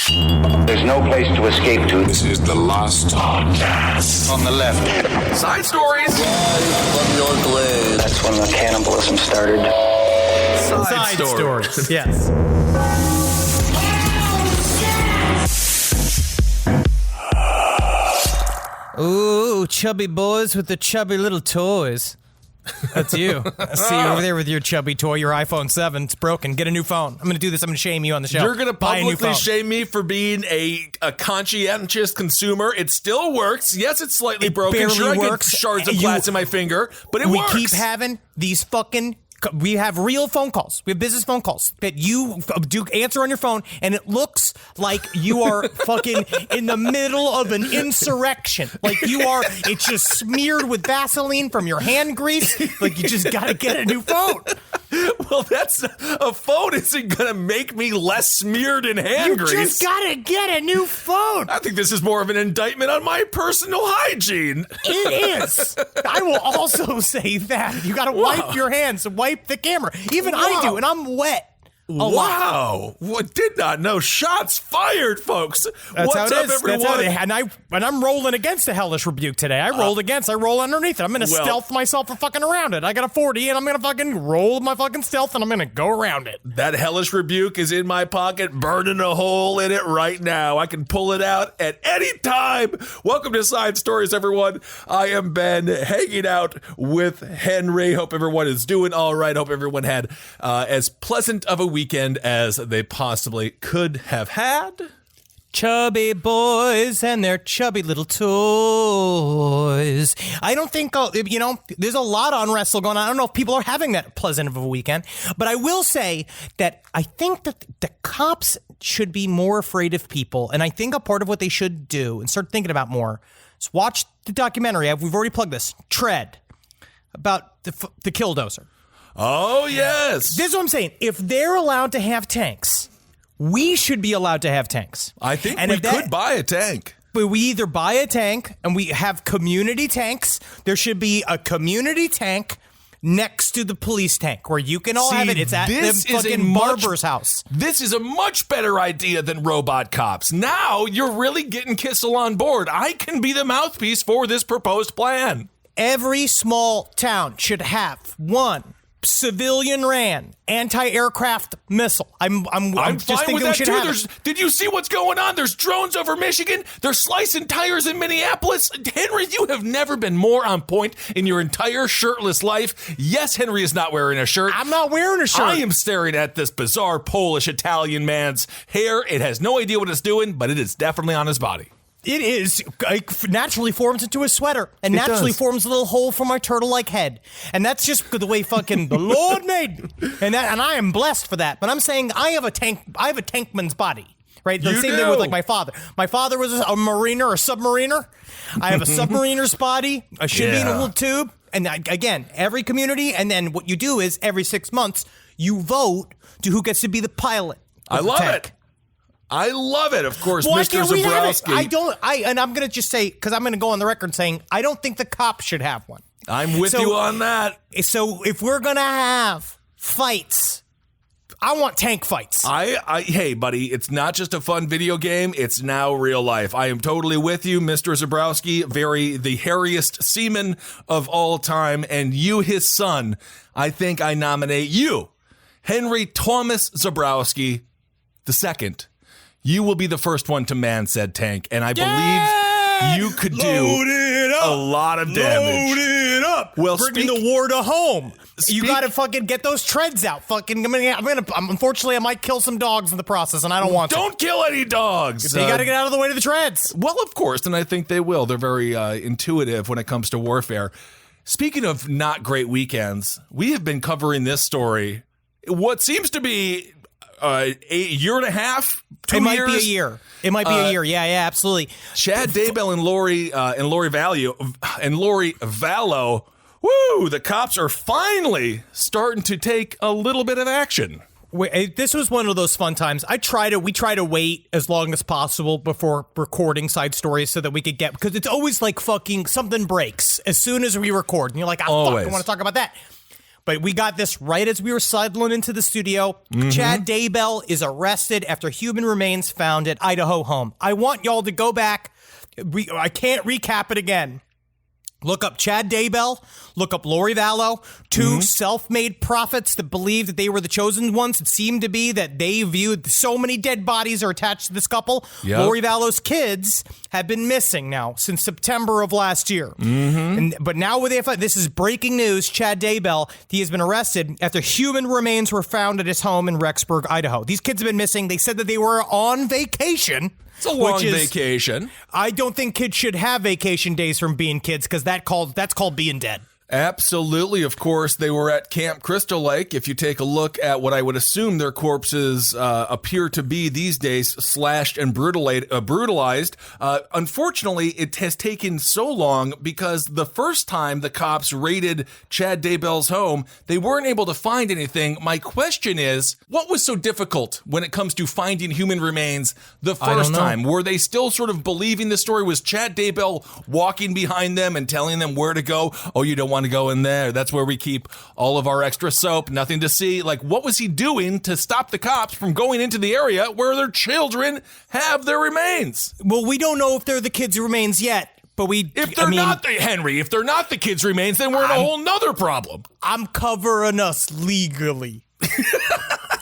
There's no place to escape to. This is the last podcast. On the left. Side stories. From your glade. That's when the cannibalism started. Side stories. Yes. Ooh, chubby boys with the chubby little toys. That's you. I see you over there with your chubby toy, your iPhone 7. It's broken. Get a new phone. I'm going to do this. I'm going to shame you on the show. You're going to Buy a new publicly phone. shame me for being a conscientious consumer. It still works. Yes, it's slightly broken. barely Sure, I works. get shards of glass in my finger, but it works. We keep having these fucking... We have real phone calls. We have business phone calls that you do answer on your phone, and it looks like you are fucking in the middle of an insurrection. Like you are, it's just smeared with Vaseline from your hand grease. Like you just got to get a new phone. Well, a phone isn't going to make me less smeared in hand grease. You just got to get a new phone. I think this is more of an indictment on my personal hygiene. It is. I will also say that. You got to wipe your hands and wipe the camera. Even I do, and I'm wet. Wow. What did not know. Shots fired, folks. That's What's how it up, is. everyone? That's how and I'm rolling against the hellish rebuke today. I rolled against. I roll underneath it. I'm going to stealth myself for fucking around it. I got a 40, and I'm going to fucking roll my fucking stealth, and I'm going to go around it. That hellish rebuke is in my pocket, burning a hole in it right now. I can pull it out at any time. Welcome to Side Stories, everyone. I am Ben, hanging out with Henry. Hope everyone is doing all right. Hope everyone had as pleasant of a weekend as they possibly could have had. Chubby boys and their chubby little toys. I don't think, there's a lot on wrestle going on. I don't know if people are having that pleasant of a weekend, but I will say that I think that the cops should be more afraid of people. And I think a part of what they should do and start thinking about more is watch the documentary. We've already plugged this. Tread, about the killdozer. Oh, yes. This is what I'm saying. If they're allowed to have tanks, we should be allowed to have tanks. I think we could buy a tank. But we either buy a tank and we have community tanks. There should be a community tank next to the police tank where you can all have it. It's at the fucking barber's house. This is a much better idea than robot cops. Now you're really getting Kissel on board. I can be the mouthpiece for this proposed plan. Every small town should have one civilian ran anti-aircraft missile. I'm just fine thinking with we that should too. have it. Did you see what's going on? There's drones over Michigan. They're slicing tires in Minneapolis. Henry, you have never been more on point in your entire shirtless life. Yes, Henry is not wearing a shirt. I'm not wearing a shirt. I am staring at this bizarre Polish Italian man's hair. It has no idea what it's doing, but it is definitely on his body. It is naturally forms into a sweater and naturally forms a little hole for my turtle-like head. And that's just the way fucking the Lord made me. And I am blessed for that. But I'm saying I have a tankman's body, right? The same thing with like my father. My father was a mariner or submariner. I have a submariner's body. I should be in a little tube. And again, every community. And then what you do is every 6 months, you vote to who gets to be the pilot. I love it. I love it. Of course, Mr. Zabrowski. And I'm going to just say, because I'm going to go on the record saying, I don't think the cops should have one. I'm with you on that. So if we're going to have fights, I want tank fights. Hey, buddy, it's not just a fun video game. It's now real life. I am totally with you, Mr. Zabrowski, the hairiest seaman of all time. And you, his son, I think I nominate you, Henry Thomas Zabrowski II. You will be the first one to man said tank, and I believe you could do a lot of damage. Load it up. Well, bringing the war to home. You got to fucking get those treads out. Fucking, unfortunately, I might kill some dogs in the process, and I don't want to. Don't kill any dogs. They got to get out of the way to the treads. Well, of course, and I think they will. They're very intuitive when it comes to warfare. Speaking of not great weekends, we have been covering this story. What seems to be a year and a half, 2 years. It might be a year. It might be a year. Yeah, absolutely. Chad Daybell and Lori Vallow. Woo! The cops are finally starting to take a little bit of action. This was one of those fun times. We try to wait as long as possible before recording side stories so that we could because it's always like fucking something breaks as soon as we record. And you're like, fuck, I want to talk about that. But we got this right as we were sidling into the studio. Chad Daybell is arrested after human remains found at Idaho home. I want y'all to go back. I can't recap it again. Look up Chad Daybell. Look up Lori Vallow. Two self-made prophets that believe that they were the chosen ones. It seemed to be that they viewed so many dead bodies are attached to this couple. Yep. Lori Vallow's kids have been missing now since September of last year. But now with this is breaking news. Chad Daybell, he has been arrested after human remains were found at his home in Rexburg, Idaho. These kids have been missing. They said that they were on vacation. It's a long vacation. I don't think kids should have vacation days from being kids because that's called being dead. Absolutely. Of course, they were at Camp Crystal Lake. If you take a look at what I would assume their corpses appear to be these days, slashed and brutalized. Unfortunately, it has taken so long because the first time the cops raided Chad Daybell's home, they weren't able to find anything. My question is, what was so difficult when it comes to finding human remains the first time? Were they still sort of believing the story? Was Chad Daybell walking behind them and telling them where to go? Oh, you don't want to go in there. That's where we keep all of our extra soap. Nothing to see. Like, what was he doing to stop the cops from going into the area where their children have their remains? Well, we don't know if they're the kids' remains yet, but if they're not the kids' remains, then we're in a whole nother problem. I'm covering us legally.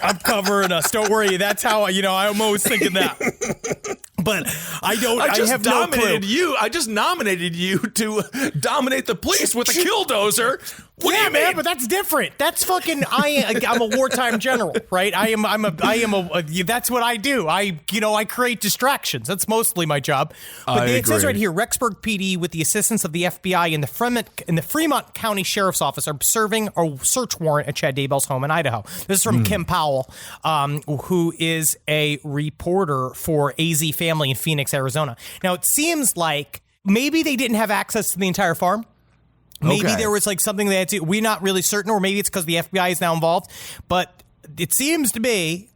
I'm covering us. Don't worry. That's how, I'm always thinking that. But I have no clue. I just nominated you to dominate the police with a killdozer. What do you mean? Man, but that's different. That's fucking. I'm a wartime general, right? That's what I do. I create distractions. That's mostly my job. But it says right here, Rexburg PD, with the assistance of the FBI and the Fremont County Sheriff's Office, are serving a search warrant at Chad Daybell's home in Idaho. This is from Kim Powell, who is a reporter for AZ Family in Phoenix, Arizona. Now, it seems like maybe they didn't have access to the entire farm. Maybe there was like something they had to, we're not really certain, or maybe it's because the FBI is now involved. But it seems to be,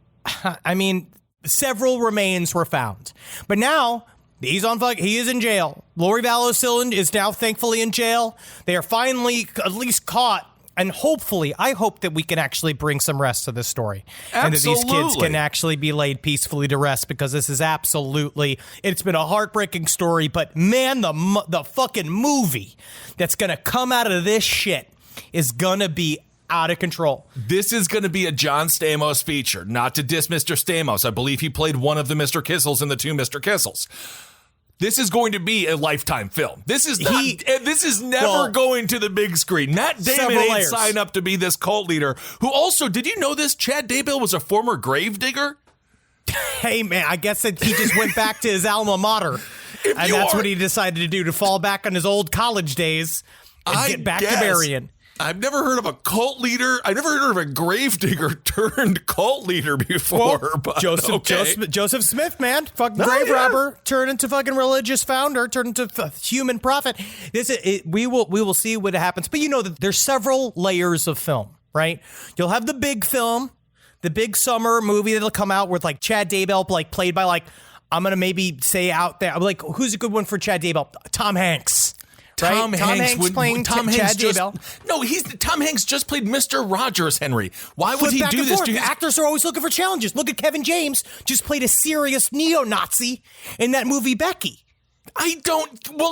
several remains were found. But now he is in jail. Lori Vallow is now thankfully in jail. They are finally at least caught. And hopefully, I hope that we can actually bring some rest to this story. Absolutely. And that these kids can actually be laid peacefully to rest, because this is it's been a heartbreaking story, but man, the fucking movie that's going to come out of this shit is going to be out of control. This is going to be a John Stamos feature. Not to diss Mr. Stamos. I believe he played one of the Mr. Kissels in the two Mr. Kissels. This is going to be a Lifetime film. This is never going to the big screen. Matt Damon ain't signed up to be this cult leader, who also, did you know this? Chad Daybell was a former grave digger? Hey, man, I guess that he just went back to his alma mater. And that's what he decided to do, to fall back on his old college days and get back to burying. I've never heard of a cult leader. I've never heard of a gravedigger turned cult leader before. Well, but Joseph Smith, man, fucking grave robber, turned into fucking religious founder, turned into human prophet. We will see what happens. But that there's several layers of film, right? You'll have the big film, the big summer movie that'll come out with like Chad Daybell, like played by like, I'm gonna maybe say out there, like, who's a good one for Chad Daybell? Tom Hanks. Right? Tom Hanks playing Chad Daybell. No, Tom Hanks just played Mr. Rogers, Henry. Why would he do this? Actors are always looking for challenges. Look at Kevin James, just played a serious neo-Nazi in that movie Becky.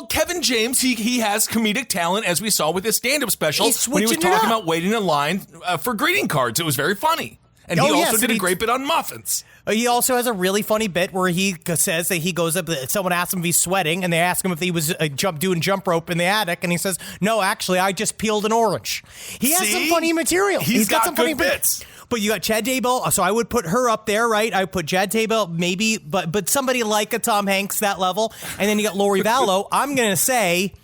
Kevin James, he has comedic talent, as we saw with his stand-up special when he was talking about waiting in line for greeting cards. It was very funny. And he also did a great bit on muffins. He also has a really funny bit where he says that he goes up, someone asks him if he's sweating, and they ask him if he was doing jump rope in the attic, and he says, no, actually, I just peeled an orange. He has some funny material. He's got some funny bits. But you got Chad Daybell, so I would put her up there, right? I would put Chad Daybell, maybe, but somebody like a Tom Hanks, that level. And then you got Lori Vallow. I'm going to say,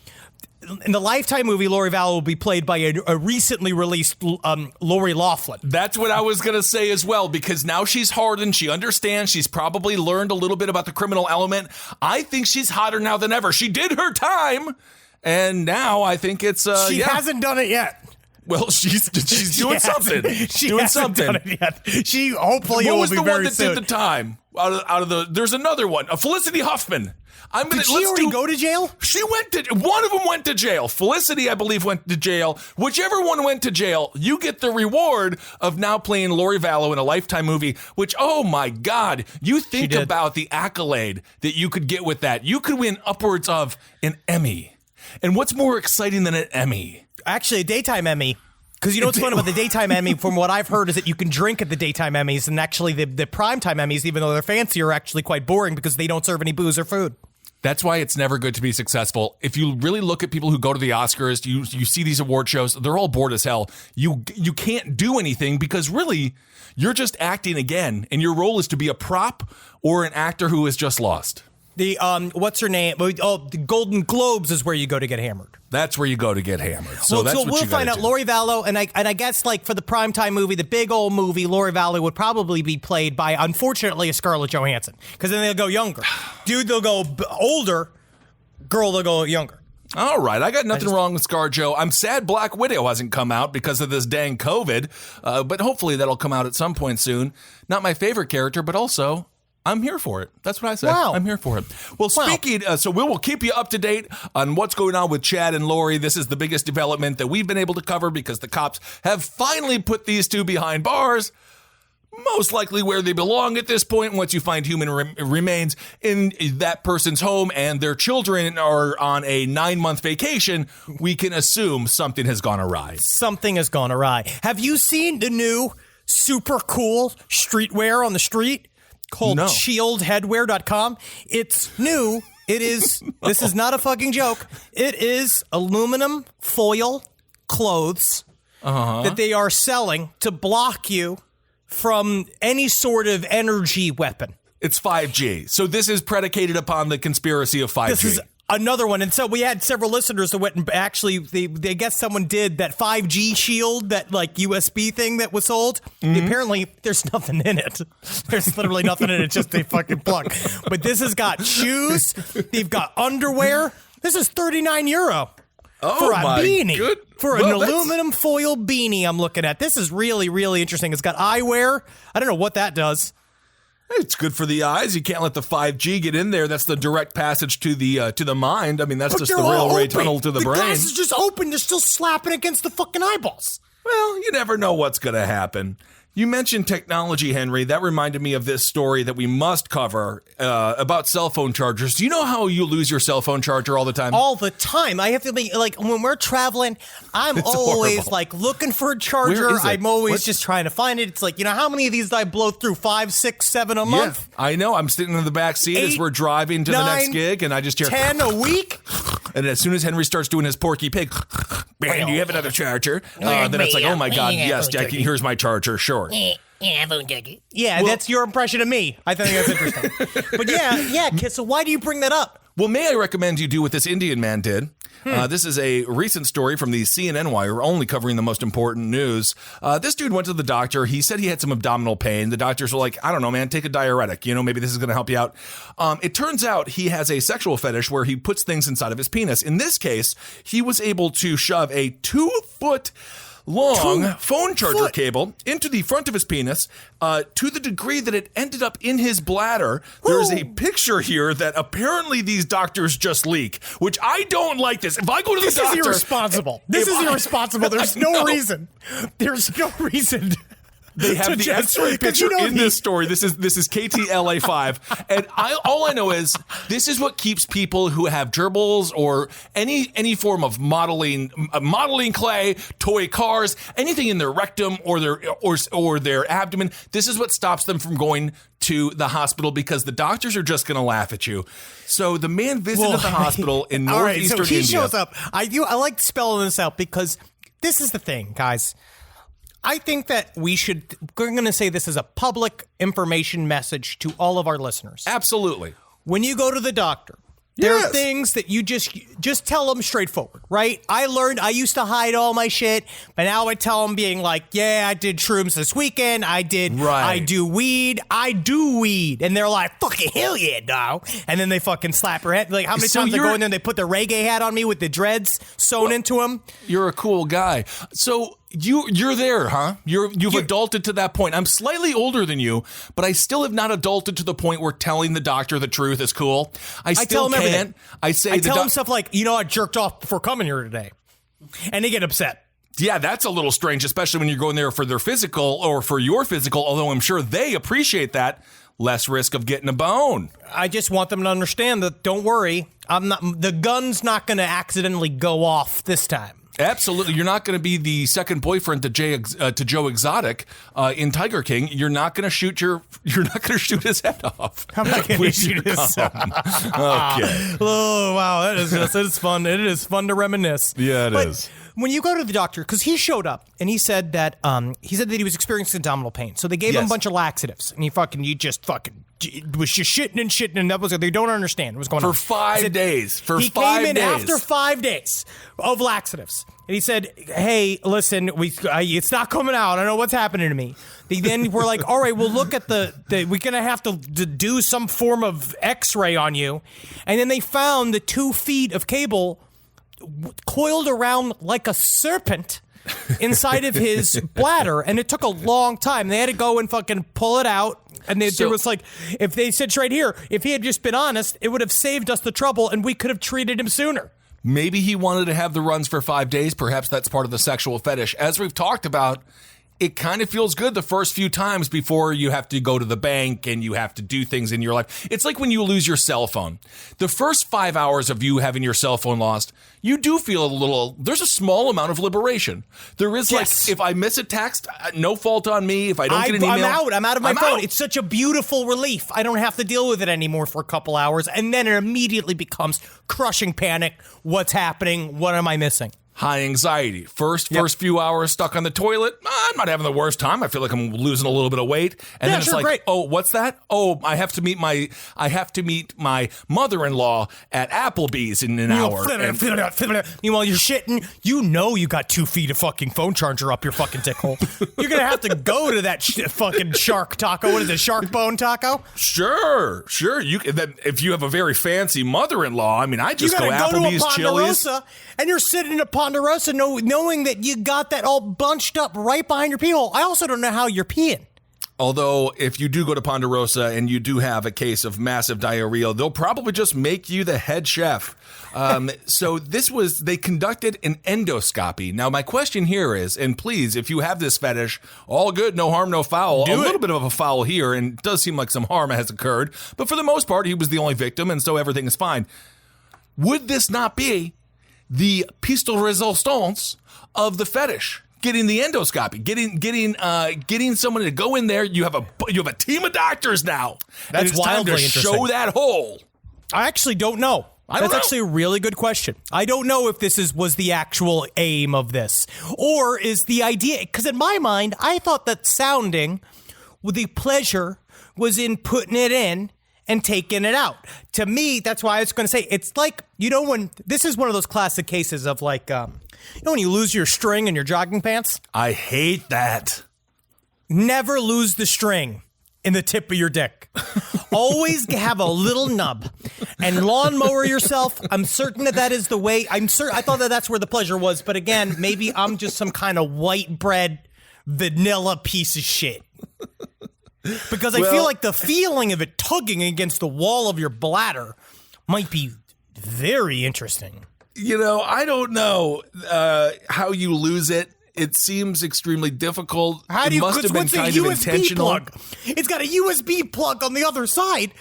in the Lifetime movie, Lori Vallow will be played by a recently released Lori Loughlin. That's what I was going to say as well, because now she's hardened. She understands. She's probably learned a little bit about the criminal element. I think she's hotter now than ever. She did her time, and now I think it's... She hasn't done it yet. Well, she's doing something. She hasn't done it yet. She hopefully will be very soon. What was the one that did the time? There's another one. Felicity Huffman. Did she already go to jail? One of them went to jail. Felicity, I believe, went to jail. Whichever one went to jail, you get the reward of now playing Lori Vallow in a Lifetime movie, which, oh my God, you think about the accolade that you could get with that. You could win upwards of an Emmy. And what's more exciting than an Emmy? Actually, a daytime Emmy. Because you know what's fun about the daytime Emmy, from what I've heard, is that you can drink at the daytime Emmys, and actually the primetime Emmys, even though they're fancy, are actually quite boring because they don't serve any booze or food. That's why it's never good to be successful. If you really look at people who go to the Oscars, you see these award shows, they're all bored as hell. You can't do anything because really you're just acting again, and your role is to be a prop or an actor who has just lost. The what's her name? Oh, the Golden Globes is where you go to get hammered. That's where you go to get hammered. So we'll find out. Lori Vallow, and I guess like for the primetime movie, the big old movie, Lori Vallow would probably be played by, unfortunately, a Scarlett Johansson, because then they'll go younger. Dude, they'll go older. Girl, they'll go younger. All right, I got nothing wrong with ScarJo. I'm sad Black Widow hasn't come out because of this dang COVID, but hopefully that'll come out at some point soon. Not my favorite character, but also I'm here for it. That's what I said. Wow. I'm here for it. Well, speaking, so we will keep you up to date on what's going on with Chad and Lori. This is the biggest development that we've been able to cover because the cops have finally put these two behind bars, most likely where they belong at this point. Once you find human remains in that person's home and their children are on a 9-month vacation, we can assume something has gone awry. Something has gone awry. Have you seen the new super cool streetwear on the street? Called shieldheadwear.com. It's new. It is, this is not a fucking joke. It is aluminum foil clothes that they are selling to block you from any sort of energy weapon. It's 5G. So this is predicated upon the conspiracy of 5G. This is another one. And so we had several listeners that went and actually, they guess someone did that 5G shield, that like USB thing that was sold. Apparently, there's nothing in it. There's literally nothing in it. It's just a fucking plug. But this has got shoes. They've got underwear. This is €39 for a beanie. For an aluminum foil beanie I'm looking at. This is really, really interesting. It's got eyewear. I don't know what that does. It's good for the eyes. You can't let the 5G get in there. That's the direct passage to the mind. I mean, that's just the railway tunnel to the brain. The glass is just open. They're still slapping against the fucking eyeballs. Well, you never know what's going to happen. You mentioned technology, Henry. That reminded me of this story that we must cover about cell phone chargers. Do you know how you lose your cell phone charger all the time? All the time. I have to be, like, when we're traveling, it's always, horrible. Like, looking for a charger. I'm always just trying to find it. It's like, you know, how many of these do I blow through? 5, 6, 7 a month? Yeah, I know. I'm sitting in the back seat as we're driving to the next gig, and I just hear 10 a week? And as soon as Henry starts doing his Porky Pig, man, do you have another charger? Then it's like, oh my God, yes, Jackie, here's my charger, sure. Yeah, that's your impression of me. I think that's interesting. But yeah, Kid, so why do you bring that up? Well, may I recommend you do what this Indian man did? This is a recent story from the CNN Wire, only covering the most important news. This dude went to the doctor. He said he had some abdominal pain. The doctors were like, I don't know, man, take a diuretic. You know, maybe this is going to help you out. It turns out he has a sexual fetish where he puts things inside of his penis. In this case, he was able to shove a 2-foot long phone charger cable into the front of his penis to the degree that it ended up in his bladder. There's a picture here that apparently these doctors just leak, which I don't like this. If I go to the doctor... This is irresponsible. This is irresponsible. There's no reason. There's no reason. They have the X-ray picture in this story. This is KTLA5, and all I know is this is what keeps people who have gerbils or any form of modeling clay, toy cars, anything in their rectum or their abdomen. This is what stops them from going to the hospital because the doctors are just going to laugh at you. So the man visited the hospital in northeastern India. So he shows up. I like spelling this out because this is the thing, guys. I think that we're going to say this as a public information message to all of our listeners. Absolutely. When you go to the doctor, there are things that you just tell them straightforward, right? I used to hide all my shit, but now I tell them being like, yeah, I did shrooms this weekend. I do weed. And they're like, fucking hell yeah, dog. And then they fucking slap her head. Like, how many times they go in there and they put their reggae hat on me with the dreads sewn into them? You're a cool guy. So You're there, huh? You've adulted to that point. I'm slightly older than you, but I still have not adulted to the point where telling the doctor the truth is cool. I still tell him can't. everything. I tell him stuff like, I jerked off before coming here today. And they get upset. Yeah, that's a little strange, especially when you're going there for their physical or for your physical, although I'm sure they appreciate that. Less risk of getting a bone. I just want them to understand that, don't worry, the gun's not going to accidentally go off this time. Absolutely. You're not going to be the second boyfriend to Joe Exotic in Tiger King. You're not going to shoot his head off. I'm not going to shoot his head off. Okay. Oh, wow. It's fun. It is fun to reminisce. Yeah, it is. When you go to the doctor, because he showed up and he said that he was experiencing abdominal pain. So they gave him a bunch of laxatives and he was just shitting and that was they don't understand what's going on. For 5 days. He came in after 5 days of laxatives. And he said, hey, listen, it's not coming out. I don't know what's happening to me. They then were like, all right, we'll look at we're going to have to do some form of x-ray on you. And then they found the 2 feet of cable coiled around like a serpent inside of his bladder, and it took a long time. They had to go and fucking pull it out, and there was like, if they said right here, if he had just been honest, it would have saved us the trouble, and we could have treated him sooner. Maybe he wanted to have the runs for 5 days. Perhaps that's part of the sexual fetish. As we've talked about, it kind of feels good the first few times before you have to go to the bank and you have to do things in your life. It's like when you lose your cell phone. The first 5 hours of you having your cell phone lost, you do feel there's a small amount of liberation. There is like, if I miss a text, no fault on me. If I don't get an email. I'm out of my phone. It's such a beautiful relief. I don't have to deal with it anymore for a couple hours. And then it immediately becomes crushing panic. What's happening? What am I missing? High anxiety. First few hours stuck on the toilet. I'm not having the worst time. I feel like I'm losing a little bit of weight. And then it's like, great. Oh, what's that? Oh, I have to meet my mother-in-law at Applebee's in an hour. Meanwhile, you're shitting. You got 2 feet of fucking phone charger up your fucking dick hole. You're gonna have to go to that fucking shark taco. What is it? Shark bone taco? Sure. If you have a very fancy mother-in-law, I mean, I just go Applebee's, Chili's, and you're sitting in a Ponderosa knowing that you got that all bunched up right behind your pee hole. I also don't know how you're peeing. Although, if you do go to Ponderosa and you do have a case of massive diarrhea, they'll probably just make you the head chef. So they conducted an endoscopy. Now, my question here is, and please, if you have this fetish, all good, no harm, no foul. Little bit of a foul here, and it does seem like some harm has occurred. But for the most part, he was the only victim, and so everything is fine. Would this not be the piece de resistance of the fetish? Getting the endoscopy, getting someone to go in there. You have a team of doctors now. That's wildly interesting. Show that hole. I actually don't know. That's actually a really good question. I don't know if this was the actual aim of this, or is the idea, because in my mind, I thought that sounding with the pleasure was in putting it in and taking it out. To me, that's why I was going to say, it's like, when this is one of those classic cases of like, when you lose your string in your jogging pants? I hate that. Never lose the string in the tip of your dick. Always have a little nub and lawnmower yourself. I'm certain that is the way. I thought that's where the pleasure was. But again, maybe I'm just some kind of white bread vanilla piece of shit. Because I feel like the feeling of it tugging against the wall of your bladder might be very interesting. I don't know how you lose it. It seems extremely difficult. It must have been kind of intentional. Plug? It's got a USB plug on the other side.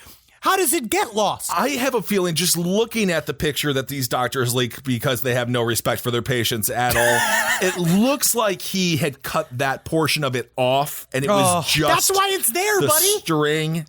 How does it get lost? I have a feeling, just looking at the picture that these doctors leak because they have no respect for their patients at all, it looks like he had cut that portion of it off, and it was just that's why it's there, buddy. String.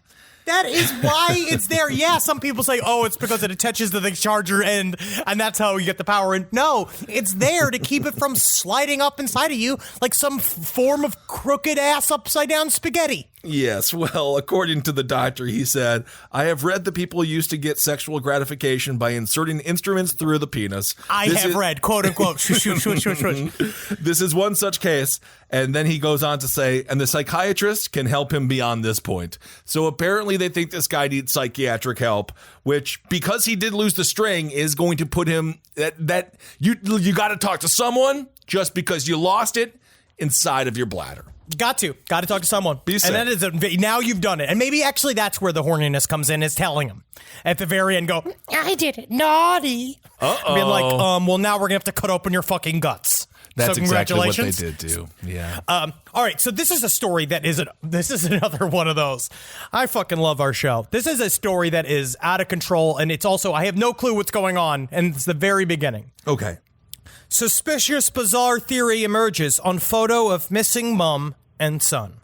That is why it's there. Yeah, some people say, it's because it attaches to the charger end, and that's how you get the power in. No, it's there to keep it from sliding up inside of you like some form of crooked-ass upside-down spaghetti. Yes, well, according to the doctor, he said, I have read that people used to get sexual gratification by inserting instruments through the penis. I have read, quote unquote. This is one such case. And then he goes on to say, and the psychiatrist can help him beyond this point. So apparently they think this guy needs psychiatric help, which, because he did lose the string, is going to put him that you got to talk to someone just because you lost it. inside of your bladder. Got to talk to someone. Be safe. And that is now you've done it. And maybe actually that's where the horniness comes in, is telling him at the very end, go, I did it, naughty. Being like, well, now we're gonna have to cut open your fucking guts. That's so exactly what congratulations. they did do. Yeah. All right, so this is a story that this is another one of those. I fucking love our show. This is a story that is out of control, and it's also, I have no clue what's going on, and it's the very beginning. Okay. Suspicious bizarre theory emerges on photo of missing mom and son.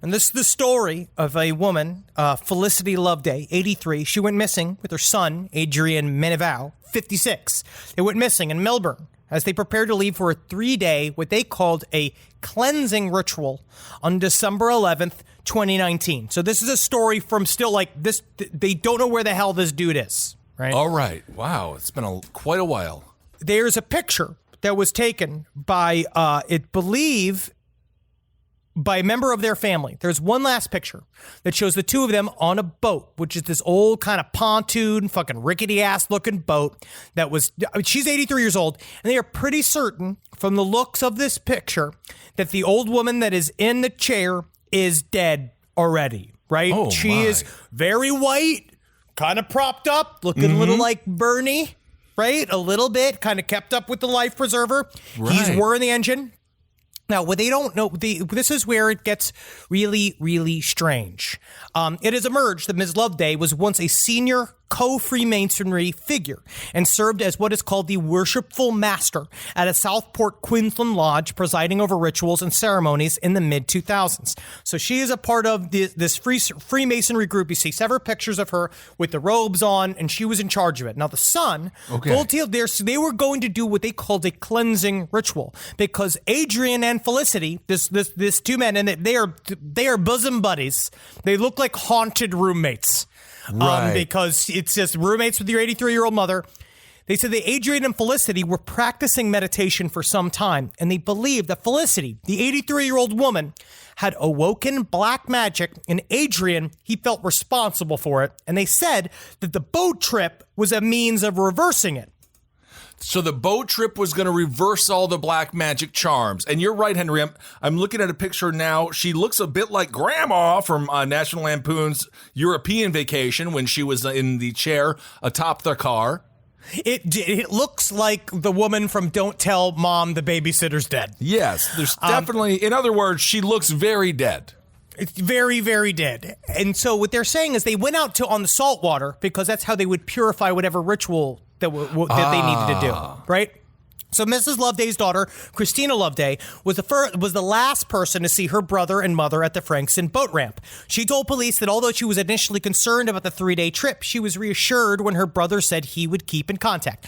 And this is the story of a woman, Felicity Loveday, 83. She went missing with her son, Adrian Menevau, 56. They went missing in Melbourne as they prepared to leave for a 3-day, what they called a cleansing ritual on December 11th, 2019. So this is a story from still like this. They don't know where the hell this dude is, right? All right. Wow. It's been quite a while. There's a picture that was taken by, by a member of their family. There's one last picture that shows the two of them on a boat, which is this old kind of pontoon, fucking rickety ass looking boat that was, she's 83 years old, and they are pretty certain from the looks of this picture that the old woman that is in the chair is dead already, right? Oh, she is very white, kind of propped up, looking a little like Bernie, right? A little bit, kind of kept up with the life preserver. Right. He's whirring the engine. Now, what they don't know, this is where it gets really, really strange. It has emerged that Ms. Loveday was once a senior co-Freemasonry figure and served as what is called the worshipful master at a Southport, Queensland lodge, presiding over rituals and ceremonies in the mid-2000s. So she is a part of this Freemasonry group. You see several pictures of her with the robes on, and she was in charge of it. Now, the son, they were going to do what they called a cleansing ritual because Adrian and Felicity, this two men, and they are bosom buddies. They look like haunted roommates. Right. Because it's just roommates with your 83-year-old mother. They said that Adrian and Felicity were practicing meditation for some time, and they believed that Felicity, the 83-year-old woman, had awoken black magic, and Adrian, he felt responsible for it. And they said that the boat trip was a means of reversing it. So the boat trip was going to reverse all the black magic charms. And you're right, Henry. I'm looking at a picture now. She looks a bit like Grandma from National Lampoon's European Vacation when she was in the chair atop the car. It looks like the woman from Don't Tell Mom the Babysitter's Dead. Yes, there's definitely, in other words, she looks very dead. It's very, very dead. And so what they're saying is they went out on the salt water because that's how they would purify whatever ritual that they needed to do, right? So Mrs. Loveday's daughter, Christina Loveday, was the last person to see her brother and mother at the Frankston boat ramp. She told police that although she was initially concerned about the 3-day trip, she was reassured when her brother said he would keep in contact.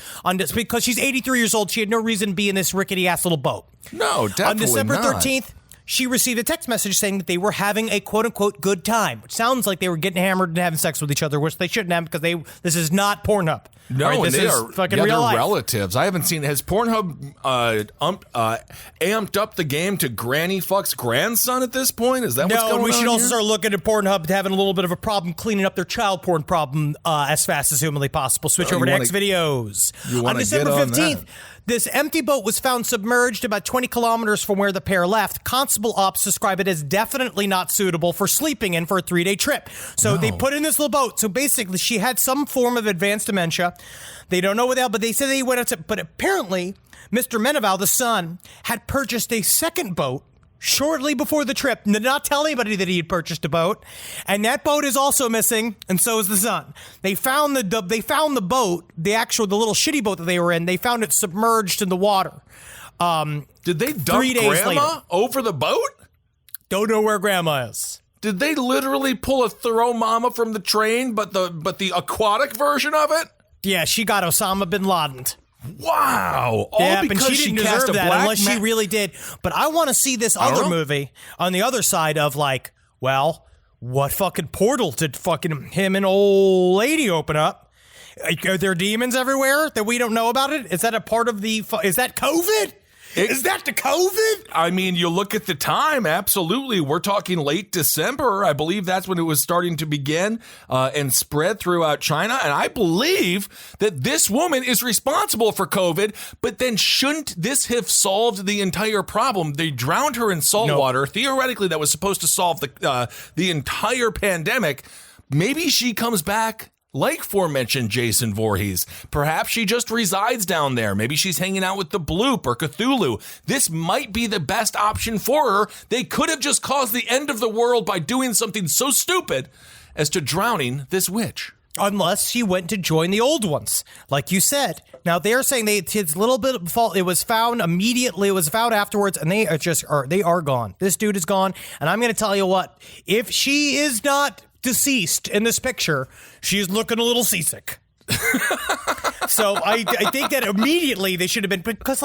Because she's 83 years old, she had no reason to be in this rickety-ass little boat. No, definitely not. On December 13th, she received a text message saying that they were having a quote-unquote good time, which sounds like they were getting hammered and having sex with each other, which they shouldn't have because this is not Pornhub. No, right, and this they is are fucking real life. relatives. I haven't seen. Has Pornhub amped up the game to Granny fucks grandson at this point? Is that what's going on? No, we should also here? start looking at Pornhub having a little bit of a problem cleaning up their child porn problem as fast as humanly possible. Switch over to X videos. On December 15th, this empty boat was found submerged about 20 kilometers from where the pair left. Constable ops describe it as definitely not suitable for sleeping in for a 3-day trip. So they put in this little boat. So basically, she had some form of advanced dementia. They don't know what the hell, but they said they went out to, but apparently, Mr. Menevau, the son, had purchased a second boat shortly before the trip, did not tell anybody that he had purchased a boat, and that boat is also missing, and so is the son. They found the boat, the little shitty boat that they were in. They found it submerged in the water. Did they dump 3 days Grandma later. over the boat? Don't know where Grandma is. Did they literally pull a throw mama from the train, but the aquatic version of it? Yeah, she got Osama bin Laden. Wow! All because and she didn't cast deserve a that black unless she really did. But I want to see this other movie on the other side of like, well, what fucking portal did fucking him and old lady open up? Are there demons everywhere that we don't know about it? Is that a part of is that COVID? Is that the COVID? I mean, you look at the time, absolutely. We're talking late December. I believe that's when it was starting to begin and spread throughout China. And I believe that this woman is responsible for COVID, but then shouldn't this have solved the entire problem? They drowned her in salt water. Theoretically, that was supposed to solve the entire pandemic. Maybe she comes back like aforementioned Jason Voorhees. Perhaps she just resides down there. Maybe she's hanging out with the Bloop or Cthulhu. This might be the best option for her. They could have just caused the end of the world by doing something so stupid as to drowning this witch. Unless she went to join the old ones, like you said. Now they're saying it's a little bit of fault. It was found immediately. It was found afterwards, and they are gone. This dude is gone, and I'm going to tell you what: if she is not deceased in this picture, she's looking a little seasick. So I think that immediately they should have been, because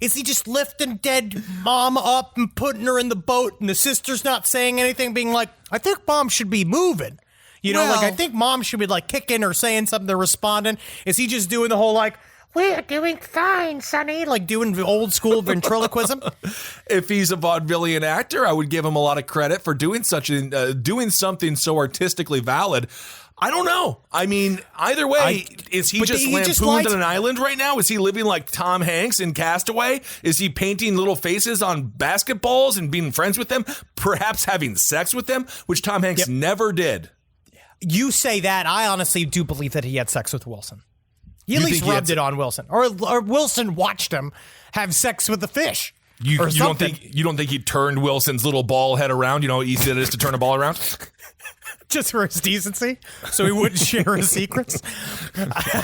is he just lifting dead mom up and putting her in the boat, and the sister's not saying anything, being like, I think mom should be moving. I think mom should be kicking or saying something to responding. Is he just doing the whole we're doing fine, Sonny, doing old school ventriloquism? If he's a vaudevillian actor, I would give him a lot of credit for doing something so artistically valid. I don't know. I mean, either way, is he just lampooned on an island right now? Is he living like Tom Hanks in Castaway? Is he painting little faces on basketballs and being friends with them? Perhaps having sex with them, which Tom Hanks never did. You say that. I honestly do believe that he had sex with Wilson. He at least rubbed it on Wilson, or Wilson watched him have sex with the fish. You don't think he turned Wilson's little ball head around? You know how easy it is to turn a ball around? Just for his decency, so he wouldn't share his secrets.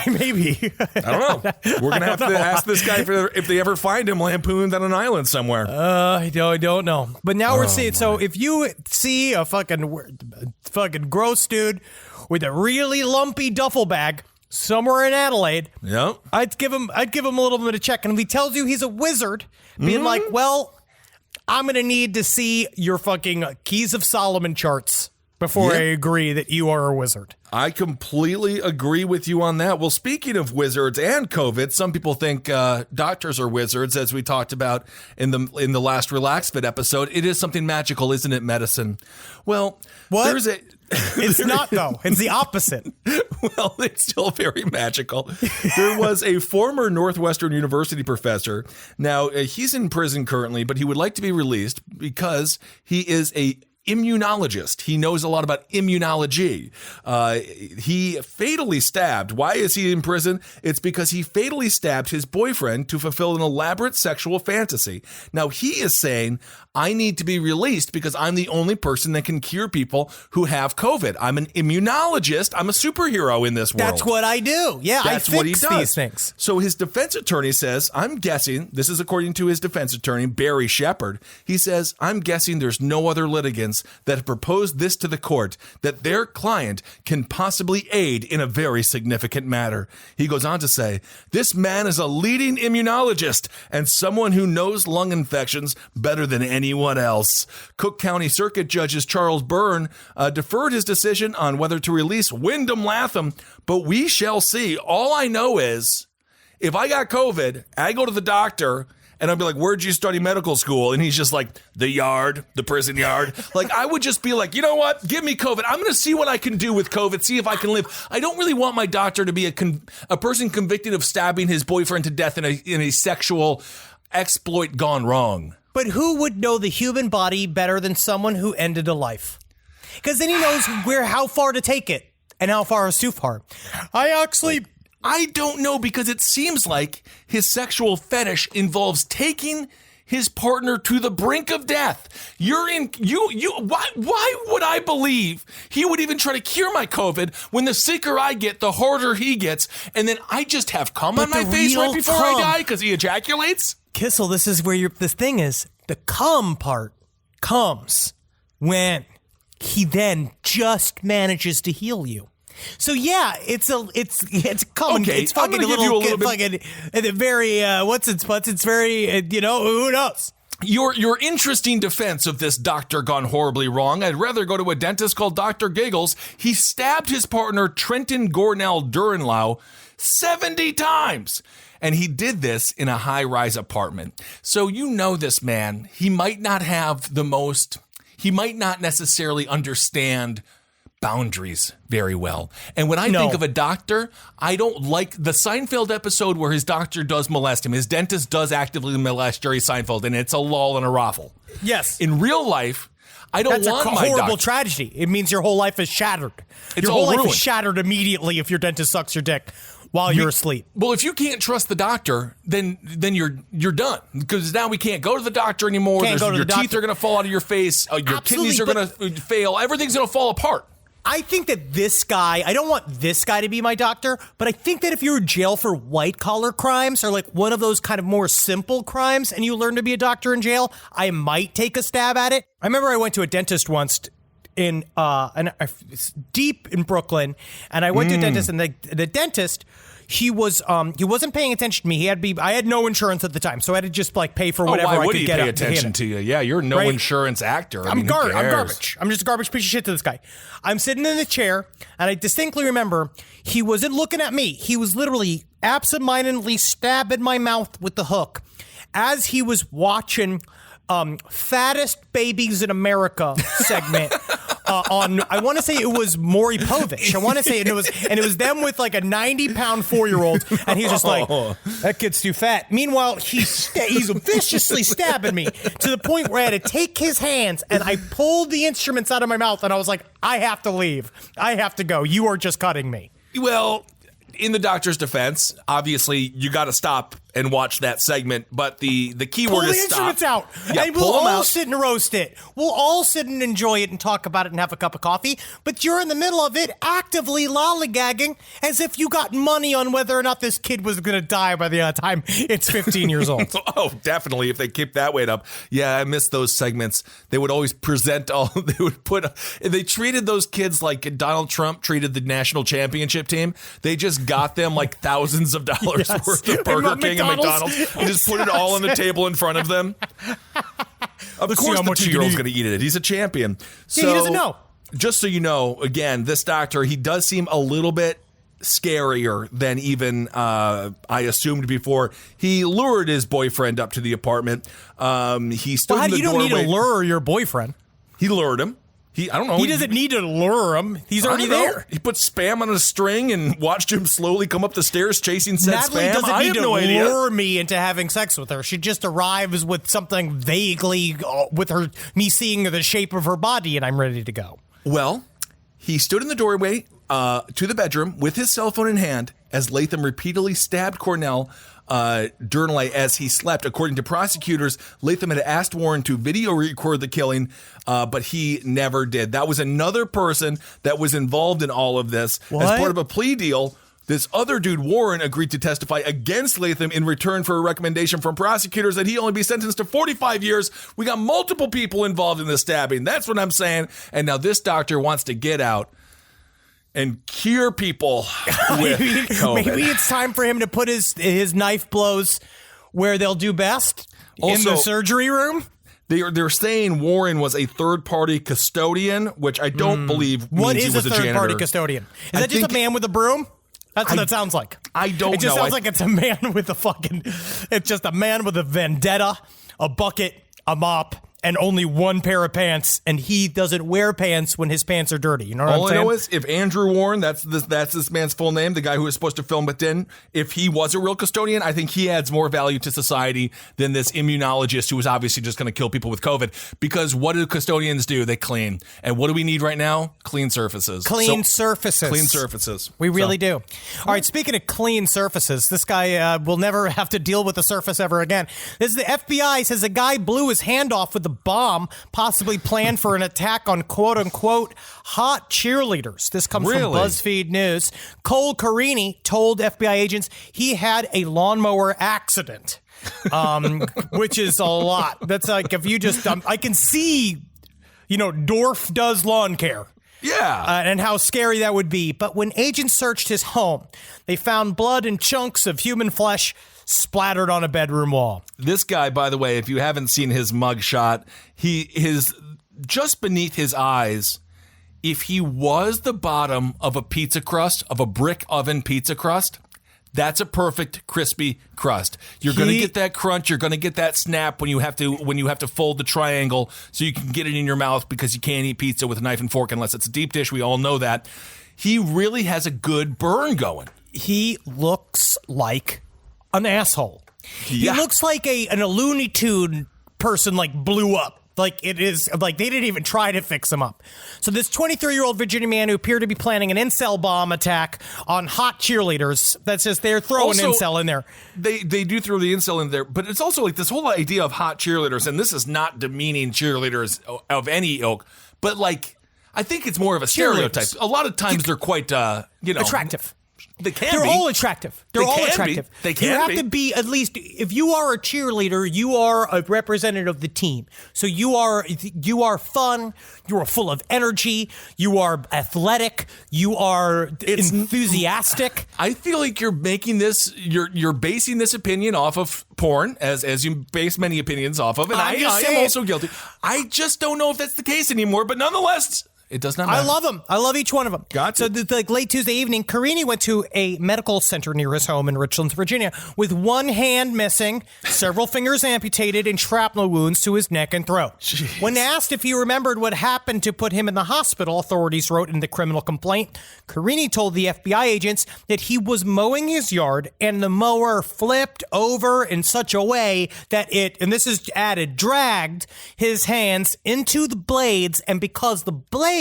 Maybe. I don't know. We're gonna have to ask this guy if they ever find him lampooned on an island somewhere. I don't know. But now we're seeing. So if you see a fucking gross dude with a really lumpy duffel bag somewhere in Adelaide, I'd give him a little bit of check. And if he tells you he's a wizard, being like, well, I'm gonna need to see your fucking Keys of Solomon charts before I agree that you are a wizard. I completely agree with you on that. Well, speaking of wizards and COVID, some people think doctors are wizards, as we talked about in the last Relax Fit episode. It is something magical, isn't it, medicine? Well, what? It's not, though. It's the opposite. Well, it's still very magical. There was a former Northwestern University professor. Now, he's in prison currently, but he would like to be released because he is a immunologist. He knows a lot about immunology. He fatally stabbed. Why is he in prison? It's because he fatally stabbed his boyfriend to fulfill an elaborate sexual fantasy. Now, he is saying, I need to be released because I'm the only person that can cure people who have COVID. I'm an immunologist. I'm a superhero in this world. That's what I do. Yeah, that's I fix what he does. These things. So his defense attorney says, I'm guessing, this is according to his defense attorney, Barry Shepard. He says, I'm guessing there's no other litigants that have proposed this to the court, that their client can possibly aid in a very significant matter. He goes on to say, this man is a leading immunologist and someone who knows lung infections better than anyone else. Cook County Circuit Judges Charles Byrne deferred his decision on whether to release Wyndham Latham, but we shall see. All I know is, if I got COVID, I go to the doctor, and I'd be like, where'd you study medical school? And he's just like, the prison yard. I would just be like, you know what? Give me COVID. I'm going to see what I can do with COVID, see if I can live. I don't really want my doctor to be a person convicted of stabbing his boyfriend to death in a sexual exploit gone wrong. But who would know the human body better than someone who ended a life? Because then he knows how far to take it and how far is too far. I don't know, because it seems like his sexual fetish involves taking his partner to the brink of death. Why would I believe he would even try to cure my COVID when the sicker I get, the harder he gets, and then I just have cum on my face right before I die because he ejaculates? Kissel, this is where this thing is. The cum part comes when he then just manages to heal you. So yeah, it's coming. Okay, it's fucking I'm gonna give you a little bit. Fucking very what's its butts. It's very who knows. Your interesting defense of this doctor gone horribly wrong. I'd rather go to a dentist called Dr. Giggles. He stabbed his partner, Trenton Gornell Durenlau, 70 times. And he did this in a high-rise apartment. So you know this man, he might not necessarily understand boundaries very well. And when I think of a doctor, I don't like the Seinfeld episode where his doctor does molest him. His dentist does actively molest Jerry Seinfeld, and it's a lull and a raffle. Yes. In real life, I don't want my doctor. That's a horrible tragedy. It means your whole life is shattered. Your whole life is shattered immediately if your dentist sucks your dick while you're asleep. Well, if you can't trust the doctor, then you're done. Because now we can't go to the doctor anymore. Your teeth are going to fall out of your face. Your kidneys are going to fail. Everything's going to fall apart. I think that this guy, I don't want this guy to be my doctor, but I think that if you're in jail for white collar crimes or like one of those kind of more simple crimes and you learn to be a doctor in jail, I might take a stab at it. I remember I went to a dentist once deep in Brooklyn, and I went to a dentist, and the dentist, he wasn't paying attention to me. I had no insurance at the time, so I had to just like pay for whatever I could get. Why would he pay attention to you? Yeah, you're no insurance actor. I'm garbage. I'm just a garbage piece of shit to this guy. I'm sitting in the chair, and I distinctly remember he wasn't looking at me. He was literally absentmindedly stabbing my mouth with the hook as he was watching Fattest Babies in America segment. On, I want to say it was Maury Povich. I want to say it was them with like a 90-pound 4-year-old, and he's just like, that kid's too fat. Meanwhile, he's viciously stabbing me to the point where I had to take his hands, and I pulled the instruments out of my mouth, and I was like, I have to leave. I have to go. You are just cutting me. Well, in the doctor's defense, obviously you got to stop and watch that segment, but the key word is stop. Pull the instruments out, and we'll all sit and roast it. We'll all sit and enjoy it and talk about it and have a cup of coffee, but you're in the middle of it actively lollygagging as if you got money on whether or not this kid was going to die by the time it's 15 years old. Oh, definitely, if they keep that weight up. Yeah, I miss those segments. They would always present they treated those kids like Donald Trump treated the national championship team. They just got them like thousands of dollars worth of Burger King and McDonald's and just put it all on the table in front of them. Of course the 2-year-old's going to eat it. He's a champion. So, he doesn't know. Just so you know, again, this doctor, he does seem a little bit scarier than even I assumed before. He lured his boyfriend up to the apartment. He stood in the doorway. You don't need to lure your boyfriend. He lured him. I don't know. He doesn't need to lure him. He's already there. He put Spam on a string and watched him slowly come up the stairs chasing said Natalie Spam. Doesn't I need have to no idea. lure me into having sex with her. She just arrives with something vaguely with me seeing the shape of her body, and I'm ready to go. Well, he stood in the doorway to the bedroom with his cell phone in hand as Latham repeatedly stabbed Cornell Durenlau as he slept. According to prosecutors, Latham had asked Warren to video record the killing, but he never did. That was another person that was involved in all of this. What? As part of a plea deal. This other dude, Warren, agreed to testify against Latham in return for a recommendation from prosecutors that he only be sentenced to 45 years. We got multiple people involved in this stabbing. That's what I'm saying. And now this doctor wants to get out and cure people with COVID. Maybe it's time for him to put his knife blows where they'll do best, also, in the surgery room. They're saying Warren was a third-party custodian, which I don't believe means what he is was a third-party custodian? Is that just a man with a broom? That's what it sounds like. I don't know. It just sounds like it's a man with it's just a man with a vendetta, a bucket, a mop, and only one pair of pants, and he doesn't wear pants when his pants are dirty. You know what I'm saying? All I know is if Andrew Warren, that's this man's full name, the guy who was supposed to film it, if he was a real custodian, I think he adds more value to society than this immunologist who was obviously just going to kill people with COVID. Because what do custodians do? They clean. And what do we need right now? Clean surfaces. Clean surfaces. We really do. All right, speaking of clean surfaces, this guy will never have to deal with the surface ever again. This is the FBI says a guy blew his hand off with the bomb possibly planned for an attack on quote-unquote hot cheerleaders. This comes from BuzzFeed News. Cole Carini told FBI agents he had a lawnmower accident, which is a lot. That's like if you just, I can see, Dorf does lawn care. Yeah. And how scary that would be. But when agents searched his home, they found blood and chunks of human flesh splattered on a bedroom wall. This guy, by the way, if you haven't seen his mugshot, his just beneath his eyes, if he was the bottom of a pizza crust, of a brick oven pizza crust, that's a perfect crispy crust. You're going to get that crunch. You're going to get that snap when you have to fold the triangle so you can get it in your mouth, because you can't eat pizza with a knife and fork unless it's a deep dish. We all know that. He really has a good burn going. He looks like an asshole. Yeah. He looks like a Looney Tune person like blew up. Like it is like they didn't even try to fix him up. So this 23-year-old Virginia man who appeared to be planning an incel bomb attack on hot cheerleaders. That's just they're throwing Also, incel in there. They do throw the incel in there, but it's also like this whole idea of hot cheerleaders, and this is not demeaning cheerleaders of any ilk, but like I think it's more of a stereotype. A lot of times they're quite attractive. They're all attractive. They're all attractive. They can You have be. to be, at least if you are a cheerleader, you are a representative of the team. So you are fun. You are full of energy. You are athletic. You are enthusiastic. I feel like you're making this. You're basing this opinion off of porn, as you base many opinions off of, and I am also guilty. I just don't know if that's the case anymore. But nonetheless, it does not matter. I love them. I love each one of them. Gotcha. So late Tuesday evening, Carini went to a medical center near his home in Richlands, Virginia, with one hand missing, several fingers amputated, and shrapnel wounds to his neck and throat. Jeez. When asked if he remembered what happened to put him in the hospital, authorities wrote in the criminal complaint, Carini told the FBI agents that he was mowing his yard and the mower flipped over in such a way that it, and this is added, dragged his hands into the blades, and because the blades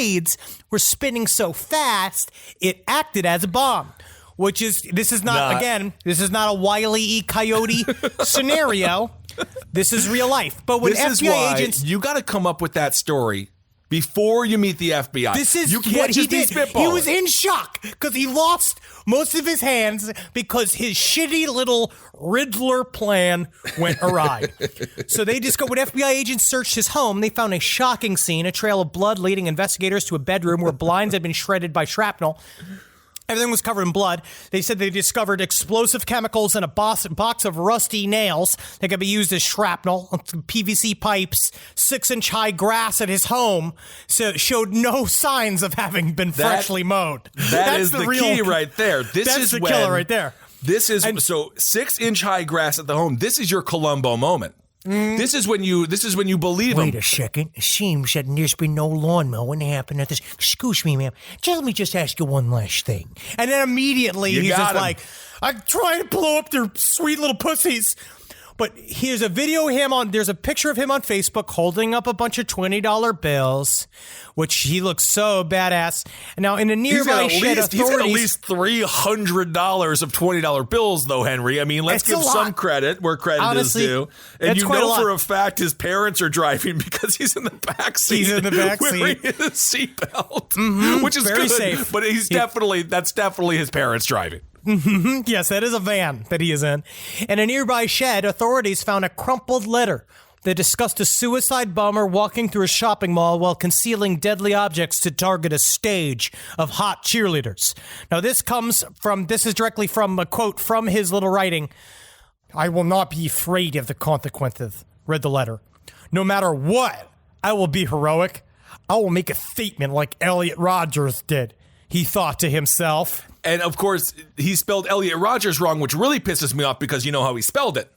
were spinning so fast, it acted as a bomb. This is not a Wile E. Coyote scenario. This is real life. But when FBI agents, you got to come up with that story before you meet the FBI. This is you can't what he just be did. spitballing. He was in shock because he lost most of his hands because his shitty little Riddler plan went awry. So when FBI agents searched his home, they found a shocking scene, a trail of blood leading investigators to a bedroom where blinds had been shredded by shrapnel. Everything was covered in blood. They said they discovered explosive chemicals in a box of rusty nails that could be used as shrapnel, PVC pipes, 6-inch high grass at his home, so it showed no signs of having been freshly mowed. That's the key right there. That's the killer right there. This is so 6-inch high grass at the home. This is your Columbo moment. This is when you believe him. Wait a second. It seems that there's been no lawn mowing happened at this. Excuse me, ma'am. Let me just ask you one last thing. And then immediately he's just like, I'm trying to blow up their sweet little pussies. But here's a video of there's a picture of him on Facebook holding up a bunch of $20 bills, which he looks so badass. Now, in a nearby shed, authorities... He's got at least $300 of $20 bills, though, Henry. I mean, let's give some credit where credit is due. And you know for a fact his parents are driving because he's in the backseat. He's in the backseat. Wearing his seatbelt, which is very good. safe. But that's definitely his parents driving. Yes, that is a van that he is in. In a nearby shed, authorities found a crumpled letter that discussed a suicide bomber walking through a shopping mall while concealing deadly objects to target a stage of hot cheerleaders. Now, this is directly from a quote from his little writing. I will not be afraid of the consequences, read the letter. No matter what, I will be heroic. I will make a statement like Elliot Rodgers did, he thought to himself. And, of course, he spelled Elliot Rodgers wrong, which really pisses me off because you know how he spelled it.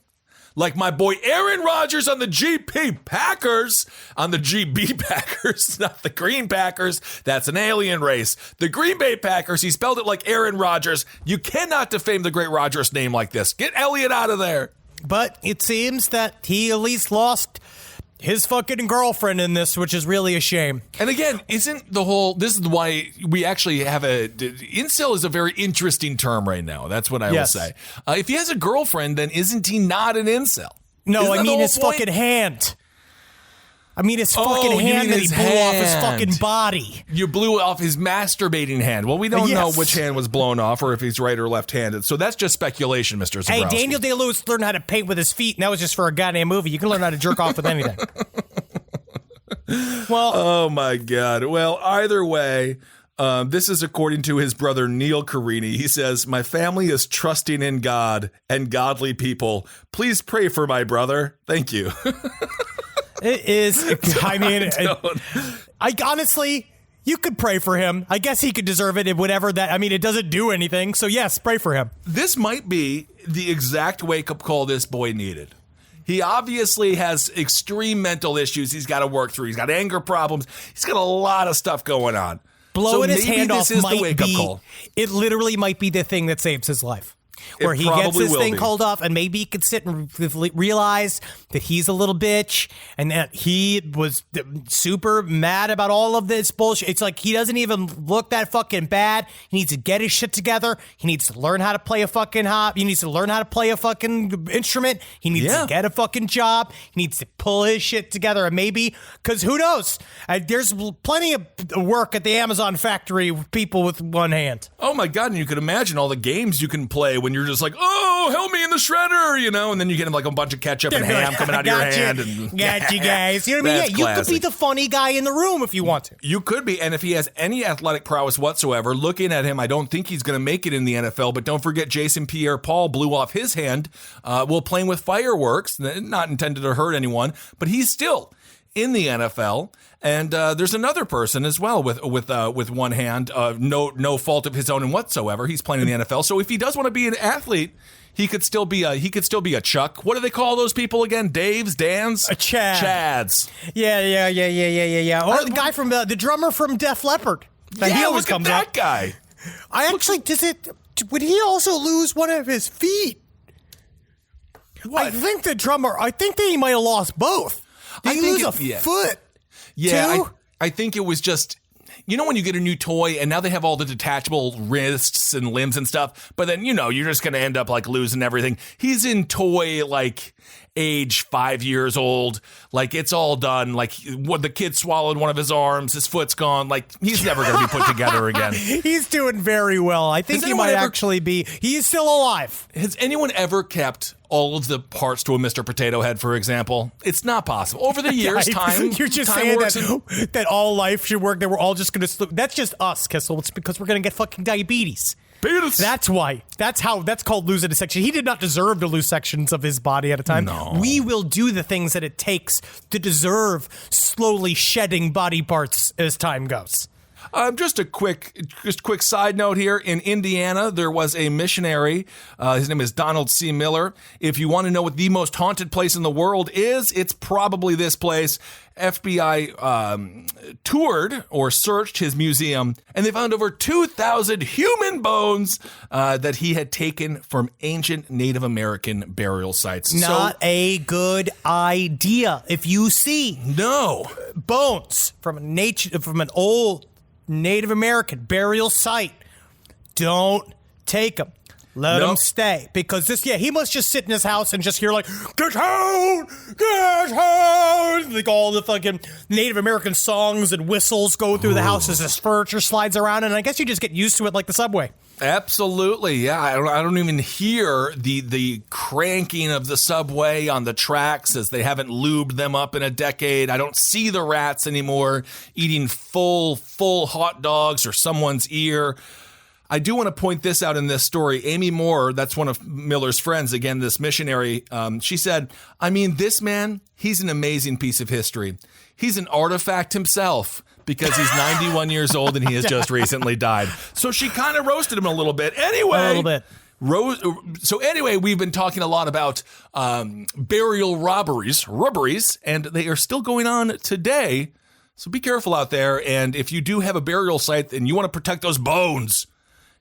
Like my boy Aaron Rodgers on the GP Packers, on the GB Packers, not the Green Packers. That's an alien race. The Green Bay Packers, he spelled it like Aaron Rodgers. You cannot defame the great Rodgers name like this. Get Elliot out of there. But it seems that he at least lost his fucking girlfriend in this, which is really a shame. And again, this is why we actually have incel is a very interesting term right now. That's what I will say. If he has a girlfriend, then isn't he not an incel? No, I mean his fucking hand. I mean his fucking hand that he blew off his fucking body. You blew off his masturbating hand. Well, we don't know which hand was blown off or if he's right or left-handed. So that's just speculation, Mr. Zabrowski. Hey, Daniel Day-Lewis learned how to paint with his feet, and that was just for a goddamn movie. You can learn how to jerk off with anything. Well, oh my God. Well, either way, This is according to his brother Neil Carini. He says, "My family is trusting in God and godly people. Please pray for my brother. Thank you." It is. I mean, I honestly, you could pray for him. I guess he could deserve it. Whatever that. I mean, it doesn't do anything. So yes, pray for him. This might be the exact wake-up call this boy needed. He obviously has extreme mental issues he's got to work through. He's got anger problems. He's got a lot of stuff going on. Blowing his maybe hand this off is might the wake-up be, call. it literally might be the thing that saves his life. Where It he gets probably this will thing be. called off, and maybe he could sit and realize that he's a little bitch, and that he was super mad about all of this bullshit. It's like he doesn't even look that fucking bad. He needs to get his shit together. He needs to learn how to play a fucking hop. He needs to learn how to play a fucking instrument. He needs to get a fucking job. He needs to pull his shit together, and maybe, because who knows? There's plenty of work at the Amazon factory with people with one hand. Oh my God, and you can imagine all the games you can play when you're just like, oh, help me in the shredder, you know, and then you get like a bunch of ketchup and ham coming out of your hand. And Got you guys. You know what I mean? That's Yeah, you could be classic. the funny guy in the room if you want to. You could be, and if he has any athletic prowess whatsoever, looking at him, I don't think he's going to make it in the NFL, but don't forget Jason Pierre-Paul blew off his hand while playing with fireworks, not intended to hurt anyone, but he's still in the NFL. And there's another person as well with one hand, no fault of his own and whatsoever. He's playing in the NFL. So if he does want to be an athlete, he could still be a Chuck. What do they call those people again? Daves, Dans, A Chad. Chads. Yeah. Or the guy from the drummer from Def Leppard. He always look at comes that up. guy. I actually would he also lose one of his feet? What? I think that he might have lost both. Did he lose a foot? Yeah, too? I think it was just, you know, when you get a new toy and now they have all the detachable wrists and limbs and stuff, but then, you know, you're just going to end up like losing everything. He's in toy like age 5 years old. Like it's all done. Like what the kid swallowed one of his arms, his foot's gone. Like he's never going to be put together again. He's doing very well. I think he might actually be. He is still alive. Has anyone ever kept all of the parts to a Mr. Potato Head, for example? It's not possible. Over the years, You're just time saying works that all life should work. That we're all just going to. That's just us, Kissel. It's because we're going to get fucking diabetes. Penis. That's why. That's called losing a section. He did not deserve to lose sections of his body at a time. No. We will do the things that it takes to deserve slowly shedding body parts as time goes. Just a quick side note here. In Indiana, there was a missionary. His name is Donald C. Miller. If you want to know what the most haunted place in the world is, it's probably this place. FBI toured or searched his museum, and they found over 2,000 human bones that he had taken from ancient Native American burial sites. Not a good idea. If you see bones from an old Native American burial site, don't take them. Let him stay, because he must just sit in his house and just hear like, get out, like all the fucking Native American songs and whistles go through the house as his furniture slides around, and I guess you just get used to it like the subway. Absolutely, yeah. I don't even hear the cranking of the subway on the tracks as they haven't lubed them up in a decade. I don't see the rats anymore eating full hot dogs or someone's ear. I do want to point this out in this story. Amy Moore, that's one of Miller's friends, again, this missionary, she said, I mean, this man, he's an amazing piece of history. He's an artifact himself because he's 91 years old and he has just recently died. So she kind of roasted him a little bit. Anyway. A little bit. So anyway, we've been talking a lot about burial robberies, and they are still going on today. So be careful out there. And if you do have a burial site and you want to protect those bones,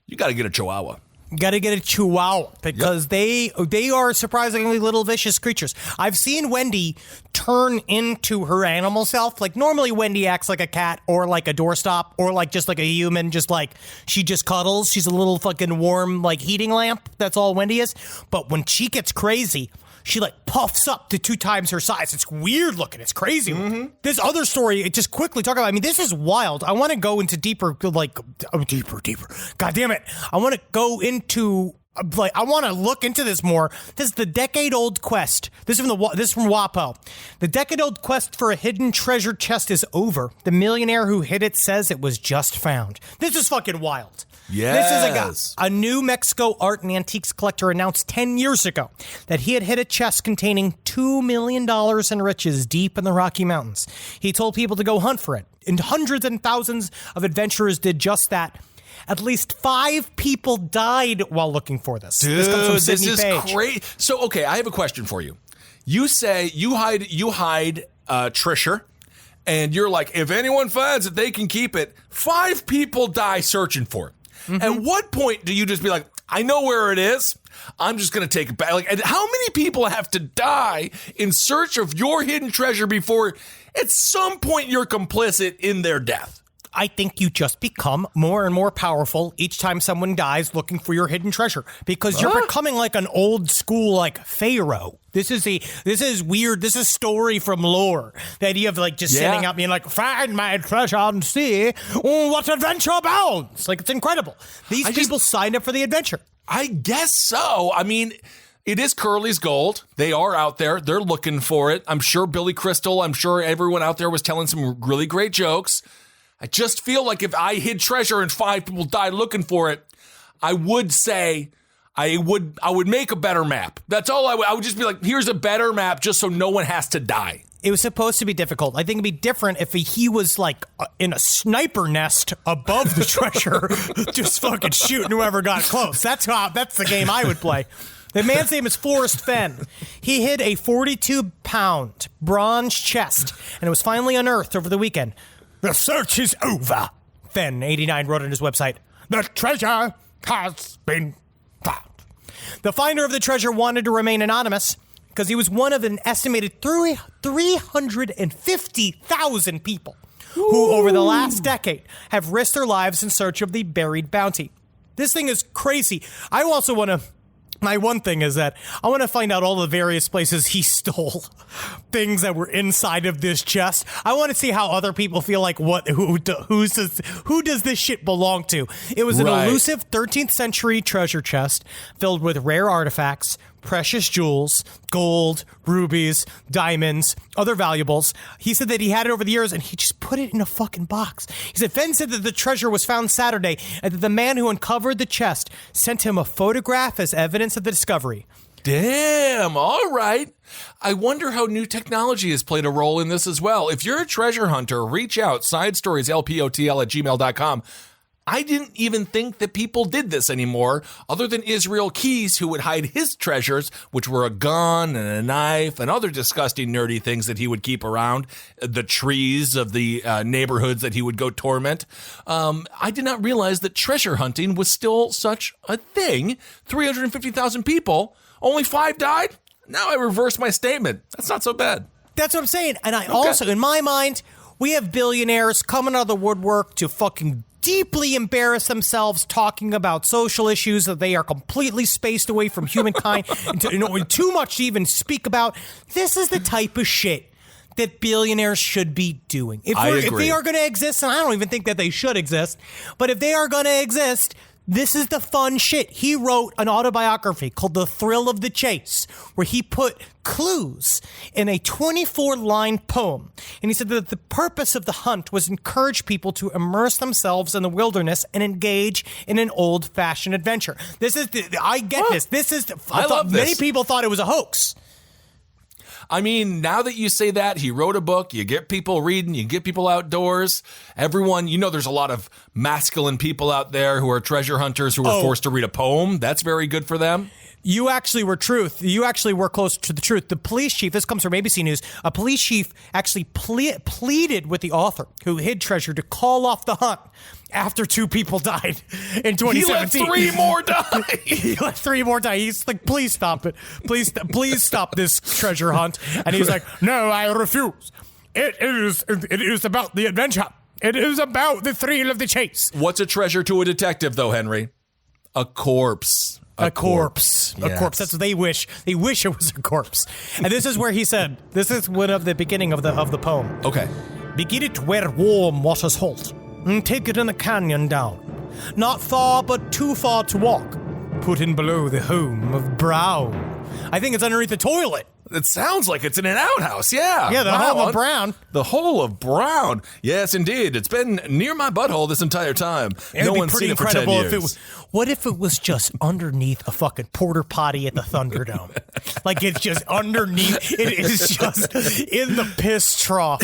you got to get a Chihuahua. Got to get a Chihuahua because they are surprisingly little vicious creatures. I've seen Wendy turn into her animal self. Like normally Wendy acts like a cat or like a doorstop or like just like a human, just like she just cuddles. She's a little fucking warm like heating lamp. That's all Wendy is. But when she gets crazy, she like puffs up to 2 times her size. It's weird looking. It's crazy. Mm-hmm. This other story, just quickly talk about, I mean, this is wild. I want to go into deeper. God damn it. I want to go into like, I want to look into this more. This is the decade-old quest. This is from WAPO. The decade-old quest for a hidden treasure chest is over. The millionaire who hid it says it was just found. This is fucking wild. Yes. This is a guy. A New Mexico art and antiques collector announced 10 years ago that he had hid a chest containing $2 million in riches deep in the Rocky Mountains. He told people to go hunt for it, and hundreds and thousands of adventurers did just that. At least 5 people died while looking for this. Dude, this comes from this Sydney is Page. great. So, okay, I have a question for you. You say you hide Treasure, and you're like, if anyone finds it, they can keep it. 5 people die searching for it. Mm-hmm. At what point do you just be like, I know where it is, I'm just going to take it back? Like, and how many people have to die in search of your hidden treasure before at some point you're complicit in their death? I think you just become more and more powerful each time someone dies looking for your hidden treasure, because you're becoming like an old school, like, pharaoh. This is weird. This is story from lore. The idea of, like, just sitting up being like, find my treasure and see what adventure abounds. Like, it's incredible. These people signed up for the adventure. I guess so. I mean, it is Curly's gold. They are out there. They're looking for it. I'm sure Billy Crystal, I'm sure everyone out there was telling some really great jokes. I just feel like if I hid treasure and 5 people died looking for it, I would say I would make a better map. That's all I would just be like, here's a better map just so no one has to die. It was supposed to be difficult. I think it'd be different if he was like in a sniper nest above the treasure, just fucking shooting whoever got close. That's the game I would play. The man's name is Forrest Fenn. He hid a 42-pound bronze chest, and it was finally unearthed over the weekend. The search is over, Fenn, 89, wrote on his website. The treasure has been found. The finder of the treasure wanted to remain anonymous because he was one of an estimated 350,000 people who, over the last decade, have risked their lives in search of the buried bounty. This thing is crazy. I also want to... My one thing is that I want to find out all the various places he stole things that were inside of this chest. I want to see how other people feel like who does this shit belong to? It was an elusive 13th century treasure chest filled with rare artifacts, precious jewels, gold, rubies, diamonds, other valuables. He said that he had it over the years and he just put it in a fucking box. He said Fenn said that the treasure was found Saturday and that the man who uncovered the chest sent him a photograph as evidence of the discovery. Damn, all right. I wonder how new technology has played a role in this as well. If you're a treasure hunter, reach out, sidestorieslpotl@gmail.com. I didn't even think that people did this anymore, other than Israel Keys, who would hide his treasures, which were a gun and a knife and other disgusting nerdy things that he would keep around, the trees of the neighborhoods that he would go torment. I did not realize that treasure hunting was still such a thing. 350,000 people, only 5 died? Now I reverse my statement. That's not so bad. That's what I'm saying. And I also, in my mind, we have billionaires coming out of the woodwork to fucking deeply embarrass themselves talking about social issues that they are completely spaced away from humankind and too much to even speak about. This is the type of shit that billionaires should be doing. If they are going to exist, and I don't even think that they should exist, but if they are going to exist, this is the fun shit. He wrote an autobiography called The Thrill of the Chase, where he put clues in a 24-line poem. And he said that the purpose of the hunt was encourage people to immerse themselves in the wilderness and engage in an old-fashioned adventure. I get this. I love this. Many people thought it was a hoax. I mean, now that you say that, he wrote a book, you get people reading, you get people outdoors. Everyone, there's a lot of masculine people out there who are treasure hunters who are forced to read a poem. That's very good for them. You actually were truth. You actually were close to the truth. The police chief, this comes from ABC News, a police chief actually pleaded with the author who hid treasure to call off the hunt after 2 people died in 2017. He let 3 more die. He let 3 more die. He's like, please stop it. Please stop this treasure hunt. And he's like, no, I refuse. It is about the adventure. It is about the thrill of the chase. What's a treasure to a detective, though, Henry? A corpse. A corpse. Yes. A corpse. That's what they wish. They wish it was a corpse. And this is where he said, this is one of the beginning of the poem. Okay. Begin it where warm waters halt, and take it in the canyon down. Not far, but too far to walk. put in below the home of Brown. I think it's underneath the toilet. It sounds like it's in an outhouse, yeah. Yeah, the hole of Brown. The hole of Brown. Yes, indeed. It's been near my butthole this entire time. It'd no be one's pretty seen it for incredible 10 if years. it was. What if it was just underneath a fucking porter potty at the Thunderdome? Like it's just underneath. It is just in the piss trough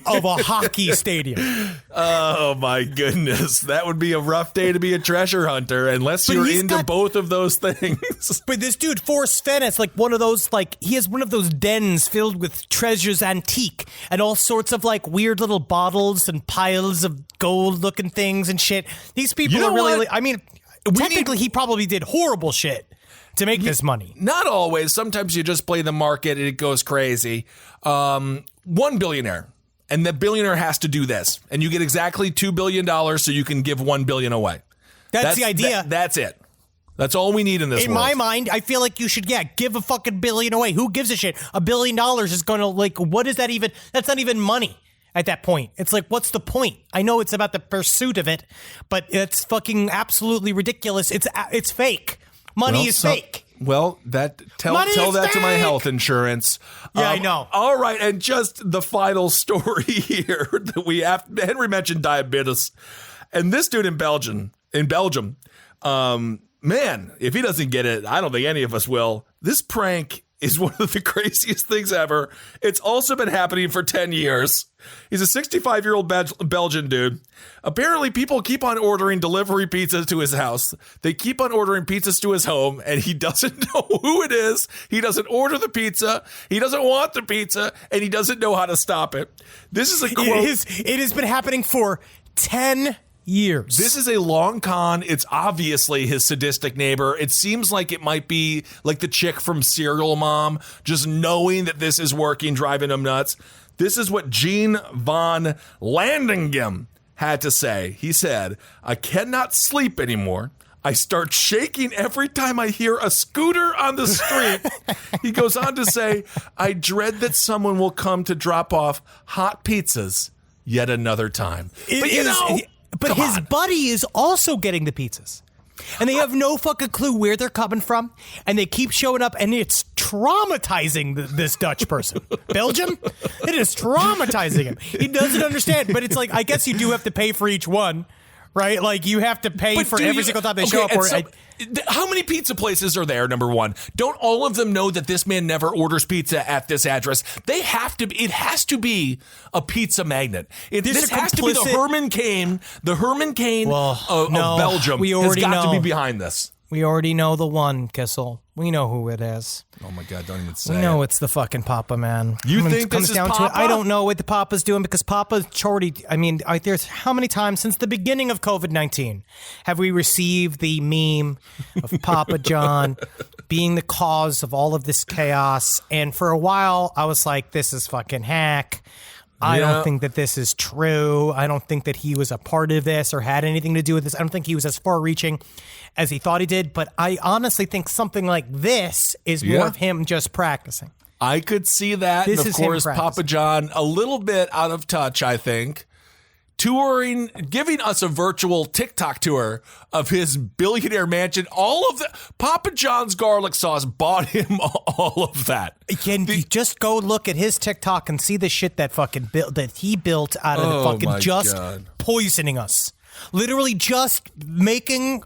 of a hockey stadium. Oh my goodness. That would be a rough day to be a treasure hunter unless you're into both of those things. But this dude, Forrest Fenn, it's like one of those, like, he has one of those dens filled with treasures antique and all sorts of like weird little bottles and piles of gold looking things and shit. These people are really, I mean, technically he probably did horrible shit to make this money. Not always. Sometimes you just play the market and it goes crazy. One billionaire. And the billionaire has to do this. And you get exactly $2 billion so you can give $1 billion away. That's the idea. That's it. That's all we need in this world. In my mind, I feel like you should, give a fucking $1 billion away. Who gives a shit? $1 billion is going to, like, what is that even? That's not even money at that point. It's like, what's the point? I know it's about the pursuit of it, but it's fucking absolutely ridiculous. It's fake. Money is fake. Well, tell that to my health insurance. Yeah, I know. All right, and just the final story here that we have. Henry mentioned diabetes, and this dude in Belgium, man, if he doesn't get it, I don't think any of us will. This prank is one of the craziest things ever. It's also been happening for 10 years. He's a 65-year-old Belgian dude. Apparently, people keep on ordering delivery pizzas to his house. They keep on ordering pizzas to his home, and he doesn't know who it is. He doesn't order the pizza. He doesn't want the pizza, and he doesn't know how to stop it. This is a quote. It has been happening for 10 years. This is a long con. It's obviously his sadistic neighbor. It seems like it might be like the chick from Serial Mom, just knowing that this is working, driving him nuts. This is what Gene von Landingem had to say. He said, "I cannot sleep anymore. I start shaking every time I hear a scooter on the street." He goes on to say, "I dread that someone will come to drop off hot pizzas yet another time." But his buddy is also getting the pizzas. And they have no fucking clue where they're coming from. And they keep showing up, and it's traumatizing this Dutch person. Belgium? It is traumatizing him. He doesn't understand. But it's like, I guess you do have to pay for each one, right? Like, you have to pay for every single time they show up. How many pizza places are there, number one? Don't all of them know that this man never orders pizza at this address? They have to. It has to be a pizza magnet. This has to be the Herman Cain. The Herman Cain of Belgium has got to be behind this. We already know the one, Kissel. We know who it is. Oh my God, don't even say it. We know it's the fucking Papa, man. You think this is Papa? I don't know what the Papa's doing because Papa's already, there's how many times since the beginning of COVID-19 have we received the meme of Papa John being the cause of all of this chaos? And for a while, I was like, this is fucking hack. I don't think that this is true. I don't think that he was a part of this or had anything to do with this. I don't think he was as far-reaching as he thought he did. But I honestly think something like this is more of him just practicing. I could see that. This and of course, Papa John, a little bit out of touch, I think. Touring, giving us a virtual TikTok tour of his billionaire mansion. All of the Papa John's garlic sauce bought him all of that. Can you just go look at his TikTok and see the shit that fucking that he built out of the fucking just poisoning us, literally just making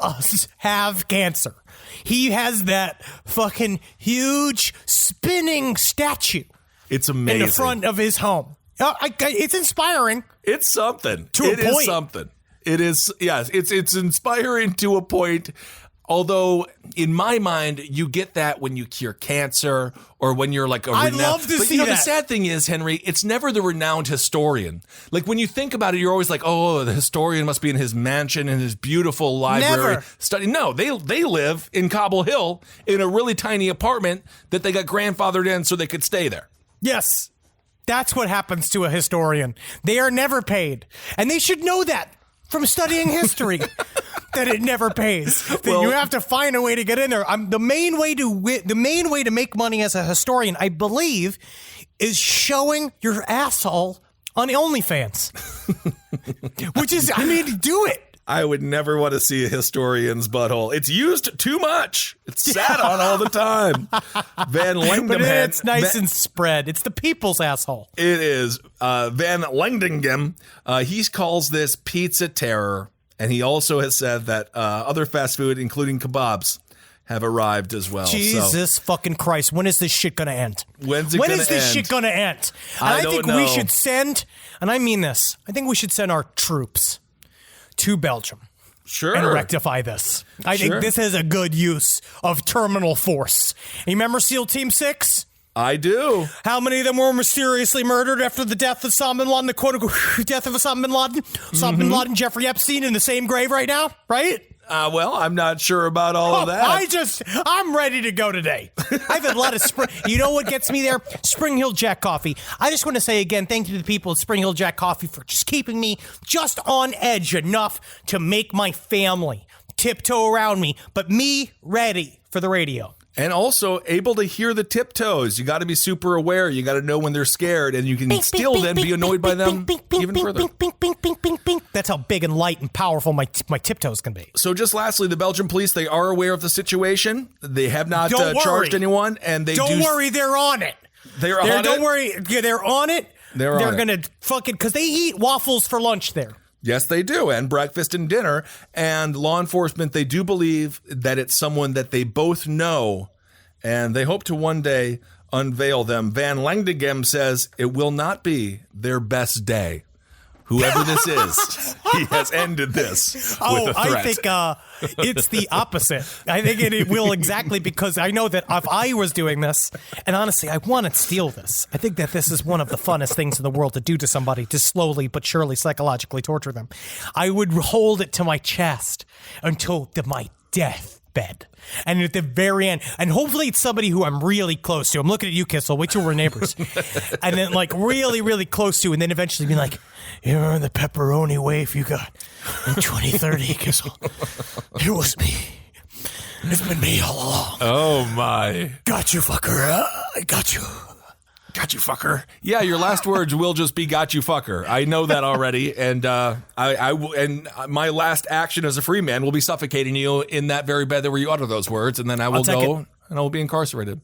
us have cancer. He has that fucking huge spinning statue. It's amazing in the front of his home. It's inspiring. It's something. To a point. It is something. It is, yes. It's inspiring to a point. Although, in my mind, you get that when you cure cancer or when you're like a renowned... I'd love to see that. The sad thing is, Henry, it's never the renowned historian. Like, when you think about it, you're always like, oh, the historian must be in his mansion in his beautiful library. Never. Studying. No, they live in Cobble Hill in a really tiny apartment that they got grandfathered in so they could stay there. Yes. That's what happens to a historian. They are never paid. And they should know that from studying history, that it never pays. That you have to find a way to get in there. The main way to make money as a historian, I believe, is showing your asshole on OnlyFans. Which is, do it. I would never want to see a historian's butthole. It's used too much. It's sat on all the time. Van Langdam. But it's nice and spread. It's the people's asshole. It is. Van Langdam, he calls this pizza terror. And he also has said that other fast food, including kebabs, have arrived as well. Jesus fucking Christ. When is this shit going to end? When's it When gonna is this end? shit going to end? And I I think don't we know. should send, and I mean this, I think we should send our troops to Belgium Sure. and rectify this. I Sure. think this is a good use of terminal force. You remember SEAL Team 6? I do. How many of them were mysteriously murdered after the death of Osama bin Laden, the quote-unquote death of Osama bin Laden? Osama bin Laden, Jeffrey Epstein in the same grave right now, right? Well, I'm not sure about all of that. I'm ready to go today. I've had a lot of you know what gets me there? Spring Hill Jack Coffee. I just want to say again, thank you to the people at Spring Hill Jack Coffee for just keeping me just on edge enough to make my family tiptoe around me, but me ready for the radio. And also able to hear the tiptoes. You got to be super aware. You got to know when they're scared, and you can still then be annoyed by them even further. That's how big and light and powerful my tiptoes can be. So just lastly, the Belgian police, they are aware of the situation. They have not Don't worry. charged anyone, and they Don't worry, they're on it. They're on it? Don't worry, they're on it. They're on it. gonna fucking because they eat waffles for lunch there. Yes, they do, and breakfast and dinner. And law enforcement, they do believe that it's someone that they both know, and they hope to one day unveil them. Van Langdam says it will not be their best day. Whoever this is, he has ended this with a threat. I think it's the opposite. I think it will exactly because I know that if I was doing this, and honestly, I want to steal this. I think that this is one of the funnest things in the world to do to somebody, to slowly but surely psychologically torture them. I would hold it to my chest until my deathbed. And at the very end, and hopefully it's somebody who I'm really close to. I'm looking at you, Kissel. Wait till we're neighbors. And then like really, really close to, and then eventually be like, you remember the pepperoni wave you got in 2030, Kissel? It was me. It's been me all along. Oh, my. Got you, fucker. I got you. Got you, fucker. Yeah, your last words will just be "got you, fucker." I know that already, and and my last action as a free man will be suffocating you in that very bed where you utter those words, and then I will go and I will be incarcerated.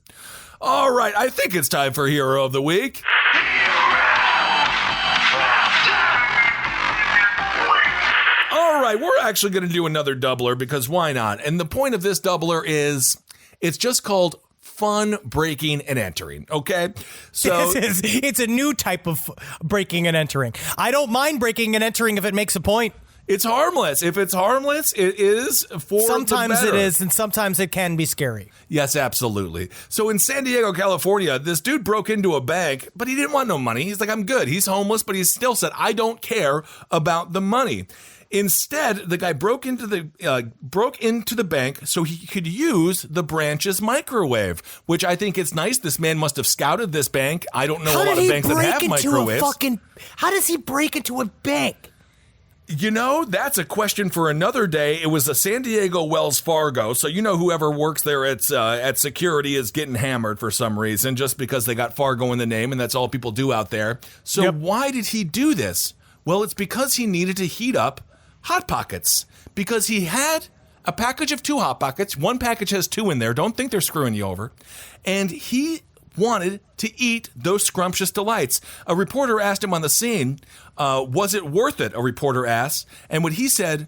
All right, I think it's time for Hero of the Week. All right, we're actually going to do another doubler because why not? And the point of this doubler is it's just called fun breaking and entering, okay? So it's a new type of breaking and entering. I don't mind breaking and entering if it makes a point. it's harmless. If it's harmless, it is for sometimes the better. it is, and sometimes it can be scary. Yes, absolutely. So in San Diego, California, this dude broke into a bank, but he didn't want no money. He's like, I'm good. He's homeless, but he still said, I don't care about the money. Instead, the guy broke into the bank so he could use the branch's microwave, which I think it's nice. This man must have scouted this bank. I don't know a lot of banks that have microwaves. How does he break into a bank? You know, that's a question for another day. It was a San Diego Wells Fargo, so you know whoever works there at security is getting hammered for some reason, just because they got Fargo in the name, and that's all people do out there. So Why did he do this? Well, it's because he needed to heat up Hot Pockets, because he had a package of 2 Hot Pockets. One package has 2 in there. Don't think they're screwing you over. And he wanted to eat those scrumptious delights. A reporter asked him on the scene, was it worth it? A reporter asked. And what he said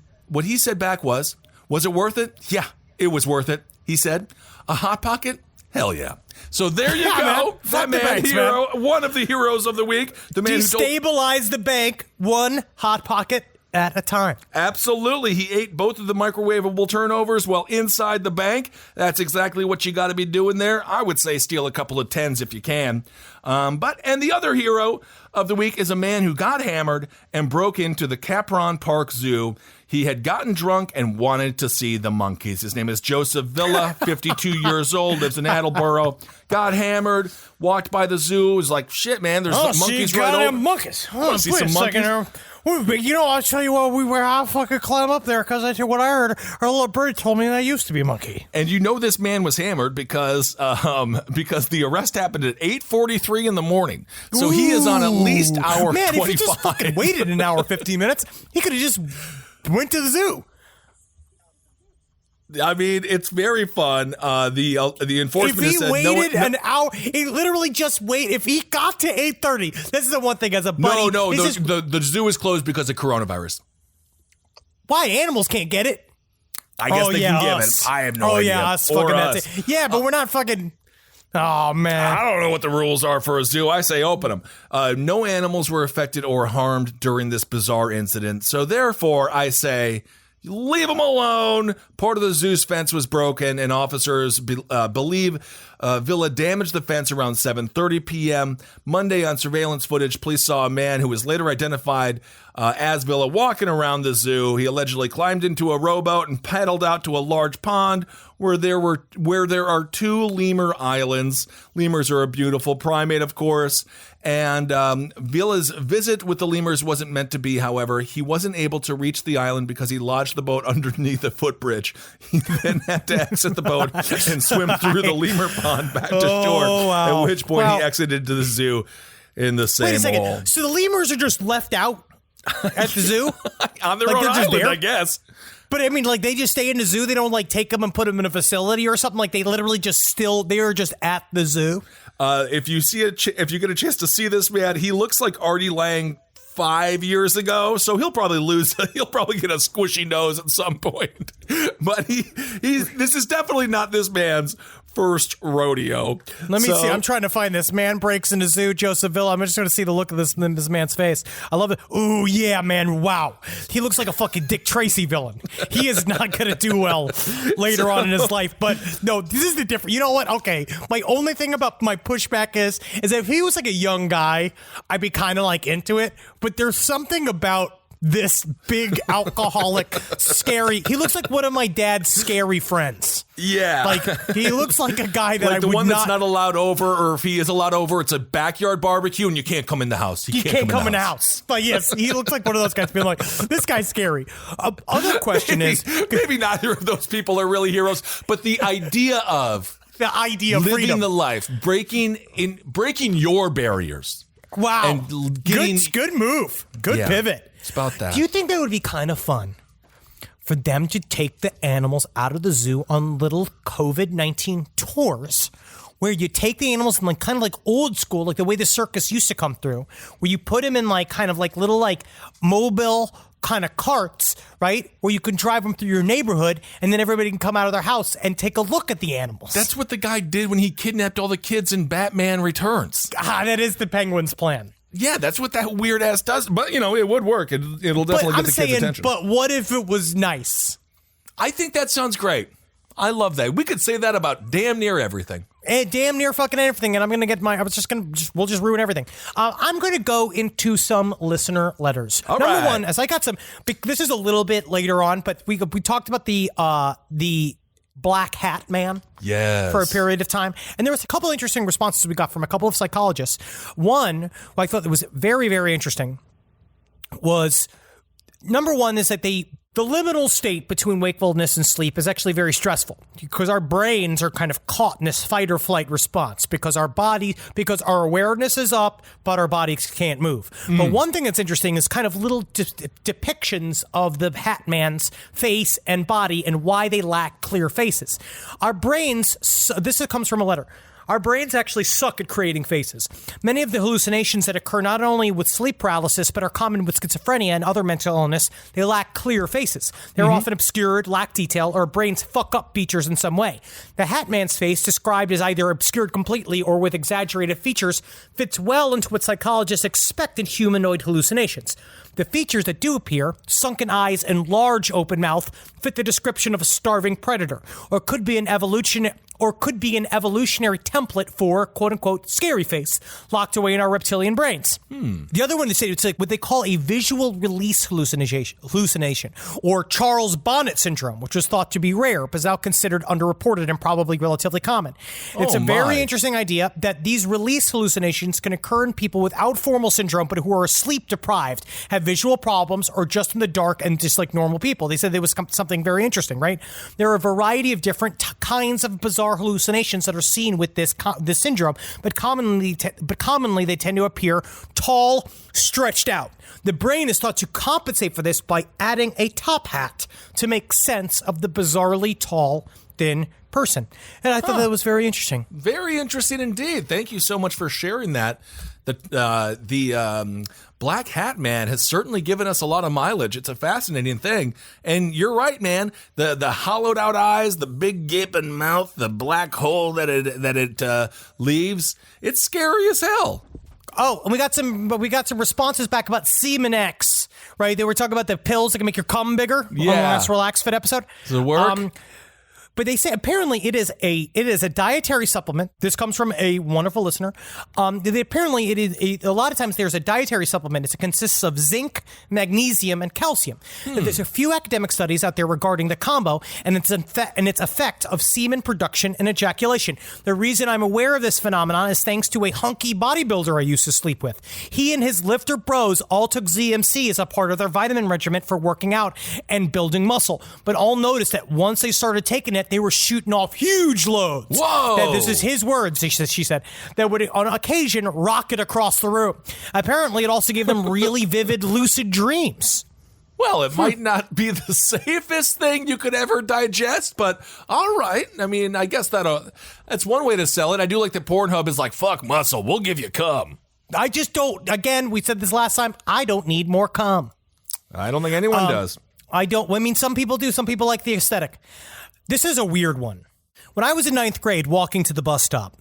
back was it worth it? Yeah, it was worth it. He said, a Hot Pocket? Hell yeah. So there you go. That man, hero, one of the heroes of the week. The man who destabilized the bank, 1 Hot Pocket at a time. Absolutely. He ate both of the microwavable turnovers while inside the bank. That's exactly what you got to be doing there. I would say steal a couple of 10s if you can. And the other hero of the week is a man who got hammered and broke into the Capron Park Zoo. He had gotten drunk and wanted to see the monkeys. His name is Joseph Villa, 52 years old, lives in Attleboro. Got hammered, walked by the zoo, was like, shit, man, there's monkeys right over. Monkeys. Want to see some monkeys? You know, I'll tell you what, I'll fucking climb up there because I tell you what I heard. Our little bird told me that I used to be a monkey. And you know this man was hammered because the arrest happened at 8:43 in the morning. So he is on at least hour 25. Man, if he just fucking waited an hour 15 minutes, he could have just went to the zoo. I mean, it's very fun. The enforcement If he said waited an hour, he literally just waited. If he got to 8:30, this is the one thing as a buddy. No, the zoo is closed because of coronavirus. Why? Animals can't get it. I guess they can get us. it. I have no idea. Us or fucking us. that. Yeah, but we're not fucking. Oh, man. I don't know what the rules are for a zoo. I say open them. No animals were affected or harmed during this bizarre incident. So therefore, I say leave them alone. Part of the zoo's fence was broken, and officers believe Villa damaged the fence around 7:30 p.m. Monday on surveillance footage, police saw a man who was later identified as Villa walking around the zoo. He allegedly climbed into a rowboat and paddled out to a large pond where there are 2 lemur islands. Lemurs are a beautiful primate, of course. And Villa's visit with the lemurs wasn't meant to be, however. He wasn't able to reach the island because he lodged the boat underneath a footbridge. He then had to exit the boat and swim through the lemur pond back to shore, wow. at which point he exited to the zoo in the same Wait a second. hole. So the lemurs are just left out at the zoo? On their own island, I guess. But I mean, like, they just stay in the zoo. They don't like take them and put them in a facility or something. Like, they literally they are just at the zoo. If you get a chance to see this man, he looks like Artie Lang 5 years ago, so he'll probably get a squishy nose at some point. But this is definitely not this man's first rodeo. Let me see. I'm trying to find this. Man breaks into zoo, Joseph Villa. I'm just going to see the look of this man's face. I love it. Ooh, yeah, man. Wow. He looks like a fucking Dick Tracy villain. He is not going to do well later on in his life. But no, this is the difference. You know what? Okay. My only thing about my pushback is that if he was like a young guy, I'd be kind of like into it. But there's something about this big alcoholic, scary. He looks like one of my dad's scary friends. Yeah. Like, he looks like a guy that like I the would one that's not not allowed over, or if he is allowed over, it's a backyard barbecue and you can't come in the house. You can't come in the house. But yes, he looks like one of those guys being like, this guy's scary. Other question is... Maybe neither of those people are really heroes, but the idea of living freedom, the life, breaking your barriers. Wow. And getting... Good move. Good pivot. It's about that. Do you think that would be kind of fun for them to take the animals out of the zoo on little COVID-19 tours where you take the animals in like kind of like old school, like the way the circus used to come through, where you put them in like kind of like little like mobile kind of carts, right? Where you can drive them through your neighborhood and then everybody can come out of their house and take a look at the animals. That's what the guy did when he kidnapped all the kids in Batman Returns. That is the Penguin's plan. Yeah, that's what that weird ass does. But, it would work. It'll definitely get the kids' attention. But what if it was nice? I think that sounds great. I love that. We could say that about damn near everything. Damn near fucking everything. And I'm going to get we'll just ruin everything. I'm going to go into some listener letters. All Number right. one, as I got some, this is a little bit later on, but we talked about the Black Hat Man. Yes. For a period of time. And there was a couple of interesting responses we got from a couple of psychologists. One, what I thought that was very, very interesting was, number one is that the liminal state between wakefulness and sleep is actually very stressful because our brains are kind of caught in this fight or flight response because our awareness is up, but our bodies can't move. But one thing that's interesting is kind of little depictions of the Hat Man's face and body and why they lack clear faces. Our brains, this comes from a letter. Our brains actually suck at creating faces. Many of the hallucinations that occur not only with sleep paralysis, but are common with schizophrenia and other mental illness, they lack clear faces. They're often obscured, lack detail, or brains fuck up features in some way. The Hat Man's face, described as either obscured completely or with exaggerated features, fits well into what psychologists expect in humanoid hallucinations. The features that do appear, sunken eyes and large open mouth, fit the description of a starving predator, or could be an evolutionary template for, quote-unquote, scary face, locked away in our reptilian brains. The other one they say, it's like what they call a visual release hallucination, or Charles Bonnet syndrome, which was thought to be rare, but is now considered underreported and probably relatively common. It's a very interesting idea that these release hallucinations can occur in people without formal syndrome, but who are sleep deprived, have visual problems, or just in the dark and just like normal people. They said there was something very interesting, right? There are a variety of different kinds of bizarre bizarre hallucinations that are seen with this syndrome, but commonly they tend to appear tall, stretched out. The brain is thought to compensate for this by adding a top hat to make sense of the bizarrely tall, thin person. And I thought that was very interesting. Very interesting indeed. Thank you so much for sharing that. The Black Hat Man has certainly given us a lot of mileage. It's a fascinating thing. And you're right, man. The hollowed out eyes, the big gaping mouth, the black hole that it leaves. It's scary as hell. Oh, and we got some responses back about Semen X, right? They were talking about the pills that can make your cum bigger. Yeah. On the last Relax Fit episode. Does it work? But they say apparently it is a dietary supplement. This comes from a wonderful listener. Apparently it is a lot of times there's a dietary supplement. It consists of zinc, magnesium, and calcium. There's a few academic studies out there regarding the combo and its effect of semen production and ejaculation. The reason I'm aware of this phenomenon is thanks to a hunky bodybuilder I used to sleep with. He and his lifter bros all took ZMC as a part of their vitamin regimen for working out and building muscle. But all noticed that once they started taking it, they were shooting off huge loads. Whoa! This is his words, she said, that would on occasion rocket across the room. Apparently, it also gave them really vivid, lucid dreams. Well, it might not be the safest thing you could ever digest, but all right. I mean, I guess that's one way to sell it. I do like that Pornhub is like, fuck muscle, we'll give you cum. I just don't, again, we said this last time, I don't need more cum. I don't think anyone does. I don't, I mean, some people do. Some people like the aesthetic. This is a weird one. When I was in 9th grade walking to the bus stop,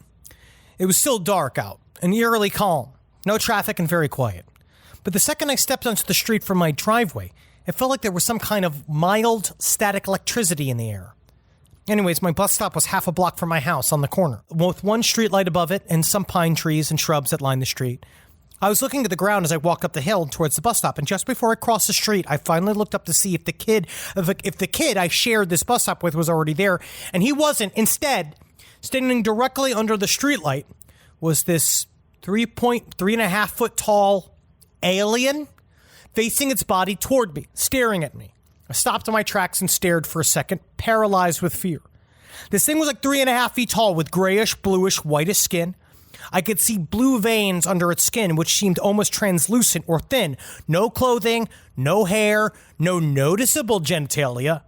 it was still dark out and eerily calm, no traffic and very quiet. But the second I stepped onto the street from my driveway, it felt like there was some kind of mild static electricity in the air. Anyways, my bus stop was half a block from my house on the corner, with one street light above it and some pine trees and shrubs that lined the street. I was looking at the ground as I walked up the hill towards the bus stop, and just before I crossed the street, I finally looked up to see if the kid I shared this bus stop with was already there, and he wasn't. Instead, standing directly under the streetlight was this 3.5 foot tall alien facing its body toward me, staring at me. I stopped in my tracks and stared for a second, paralyzed with fear. This thing was like 3.5 feet tall with grayish, bluish, whitish skin. I could see blue veins under its skin, which seemed almost translucent or thin. No clothing, no hair, no noticeable genitalia.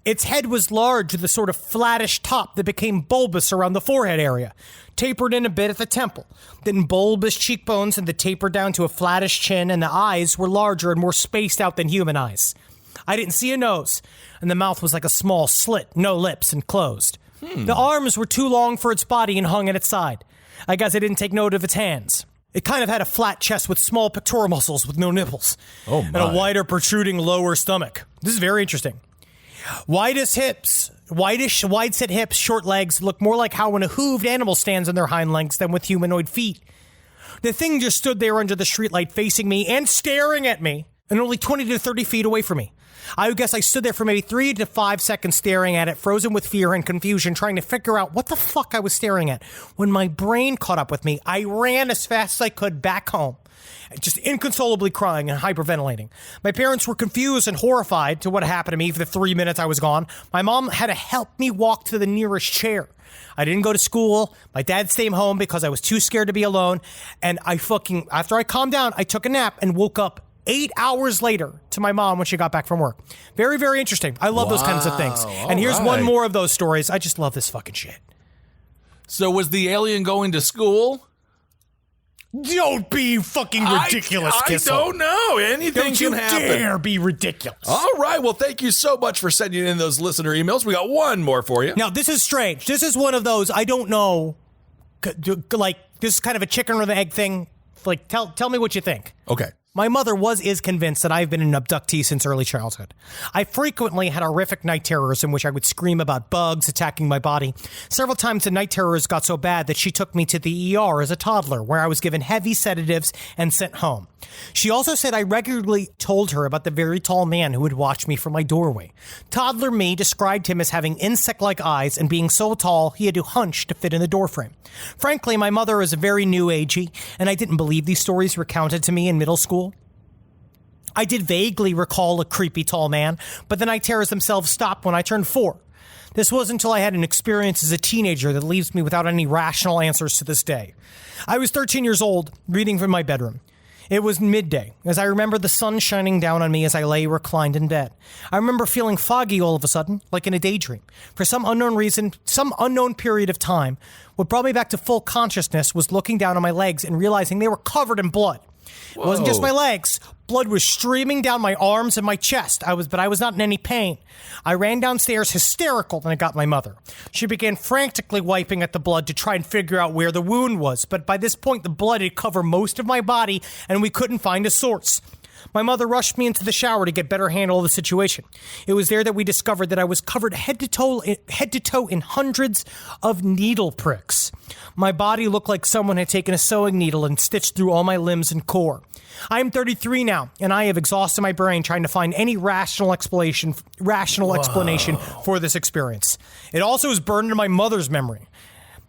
Its head was large with a sort of flattish top that became bulbous around the forehead area, tapered in a bit at the temple, then bulbous cheekbones and the taper down to a flattish chin, and the eyes were larger and more spaced out than human eyes. I didn't see a nose, and the mouth was like a small slit, no lips, and closed. The arms were too long for its body and hung at its side. I guess I didn't take note of its hands. It kind of had a flat chest with small pectoral muscles with no nipples. Oh, my. And a wider protruding lower stomach. This is very interesting. Whitish hips, wide-set hips, short legs, look more like how when a hooved animal stands on their hind legs than with humanoid feet. The thing just stood there under the streetlight facing me and staring at me, and only 20 to 30 feet away from me. I guess I stood there for maybe 3 to 5 seconds staring at it, frozen with fear and confusion, trying to figure out what the fuck I was staring at. When my brain caught up with me, I ran as fast as I could back home, just inconsolably crying and hyperventilating. My parents were confused and horrified to what happened to me for the 3 minutes I was gone. My mom had to help me walk to the nearest chair. I didn't go to school. My dad stayed home because I was too scared to be alone. And after I calmed down, I took a nap and woke up 8 hours later to my mom when she got back from work. Very, very interesting. I love those kinds of things. And here's one more of those stories. I just love this fucking shit. So was the alien going to school? Don't be fucking ridiculous, I Kissel. don't know. Anything can happen. Don't you dare be ridiculous. All right. Well, thank you so much for sending in those listener emails. We got one more for you. Now, this is strange. This is one of those, I don't know, like, this is kind of a chicken or the egg thing. Like, tell me what you think. Okay. My mother is convinced that I've been an abductee since early childhood. I frequently had horrific night terrors in which I would scream about bugs attacking my body. Several times the night terrors got so bad that she took me to the ER as a toddler, where I was given heavy sedatives and sent home. She also said I regularly told her about the very tall man who would watch me from my doorway. Toddler me described him as having insect-like eyes and being so tall he had to hunch to fit in the doorframe. Frankly, my mother is very new agey, and I didn't believe these stories recounted to me in middle school. I did vaguely recall a creepy tall man, but the night terrors themselves stopped when I turned 4. This wasn't until I had an experience as a teenager that leaves me without any rational answers to this day. I was 13 years old, reading from my bedroom. It was midday, as I remember the sun shining down on me as I lay reclined in bed. I remember feeling foggy all of a sudden, like in a daydream. For some unknown reason, some unknown period of time, what brought me back to full consciousness was looking down on my legs and realizing they were covered in blood. Whoa. It wasn't just my legs. Blood was streaming down my arms and my chest. But I was not in any pain. I ran downstairs hysterical when I got my mother. She began frantically wiping at the blood to try and figure out where the wound was. But by this point, the blood had covered most of my body and we couldn't find a source. My mother rushed me into the shower to get better handle of the situation. It was there that we discovered that I was covered head to toe in hundreds of needle pricks. My body looked like someone had taken a sewing needle and stitched through all my limbs and core. I am 33 now, and I have exhausted my brain trying to find any rational explanation for this experience. It also is burned into my mother's memory.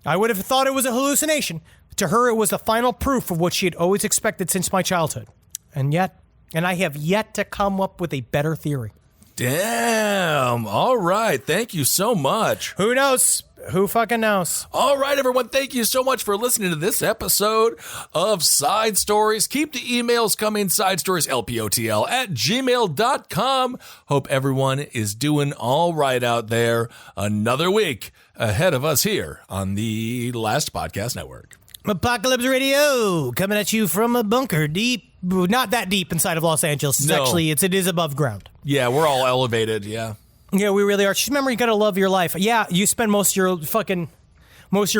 I would have thought it was a hallucination. To her, it was the final proof of what she had always expected since my childhood. And I have yet to come up with a better theory. Damn. All right. Thank you so much. Who knows? Who fucking knows? All right, everyone. Thank you so much for listening to this episode of Side Stories. Keep the emails coming, sidestorieslpotl@gmail.com. Hope everyone is doing all right out there. Another week ahead of us here on the Last Podcast Network. Apocalypse Radio coming at you from a bunker deep. Not that deep inside of Los Angeles. It's actually, it is above ground. Yeah, we're all elevated, yeah. Yeah, we really are. Just remember, you gotta love your life. Yeah, you spend most of your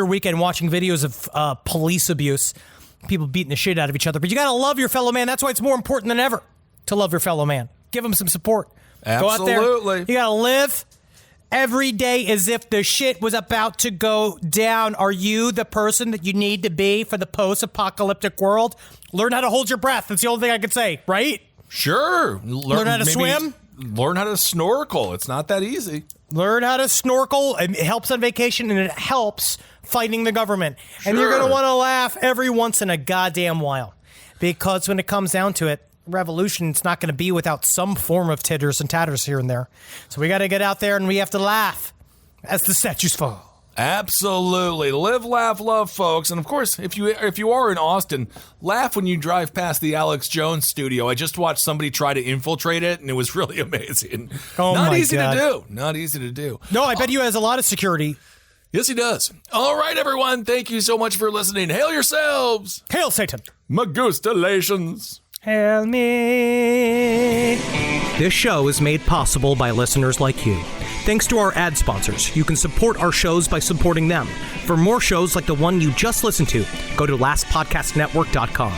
weekend watching videos of police abuse, people beating the shit out of each other, but you gotta love your fellow man. That's why it's more important than ever to love your fellow man. Give them some support. Absolutely. Go out there. You gotta live every day as if the shit was about to go down. Are you the person that you need to be for the post-apocalyptic world? Learn how to hold your breath. That's the only thing I could say, right? Sure. Learn how to swim. Learn how to snorkel. It's not that easy. Learn how to snorkel. It helps on vacation, and it helps fighting the government. Sure. And you're going to want to laugh every once in a goddamn while. Because when it comes down to it, revolution, it's not going to be without some form of titters and tatters here and there. So we got to get out there and we have to laugh as the statues fall. Absolutely. Live, laugh, love, folks. And of course, if you are in Austin, laugh when you drive past the Alex Jones studio. I just watched somebody try to infiltrate it, and it was really amazing. Oh, Not my easy God. to do. Not easy to do. No, I bet he has a lot of security. Yes, he does. All right, everyone. Thank you so much for listening. Hail yourselves. Hail Satan. Magustalations. Hail me. This show is made possible by listeners like you. Thanks to our ad sponsors, you can support our shows by supporting them. For more shows like the one you just listened to, go to lastpodcastnetwork.com.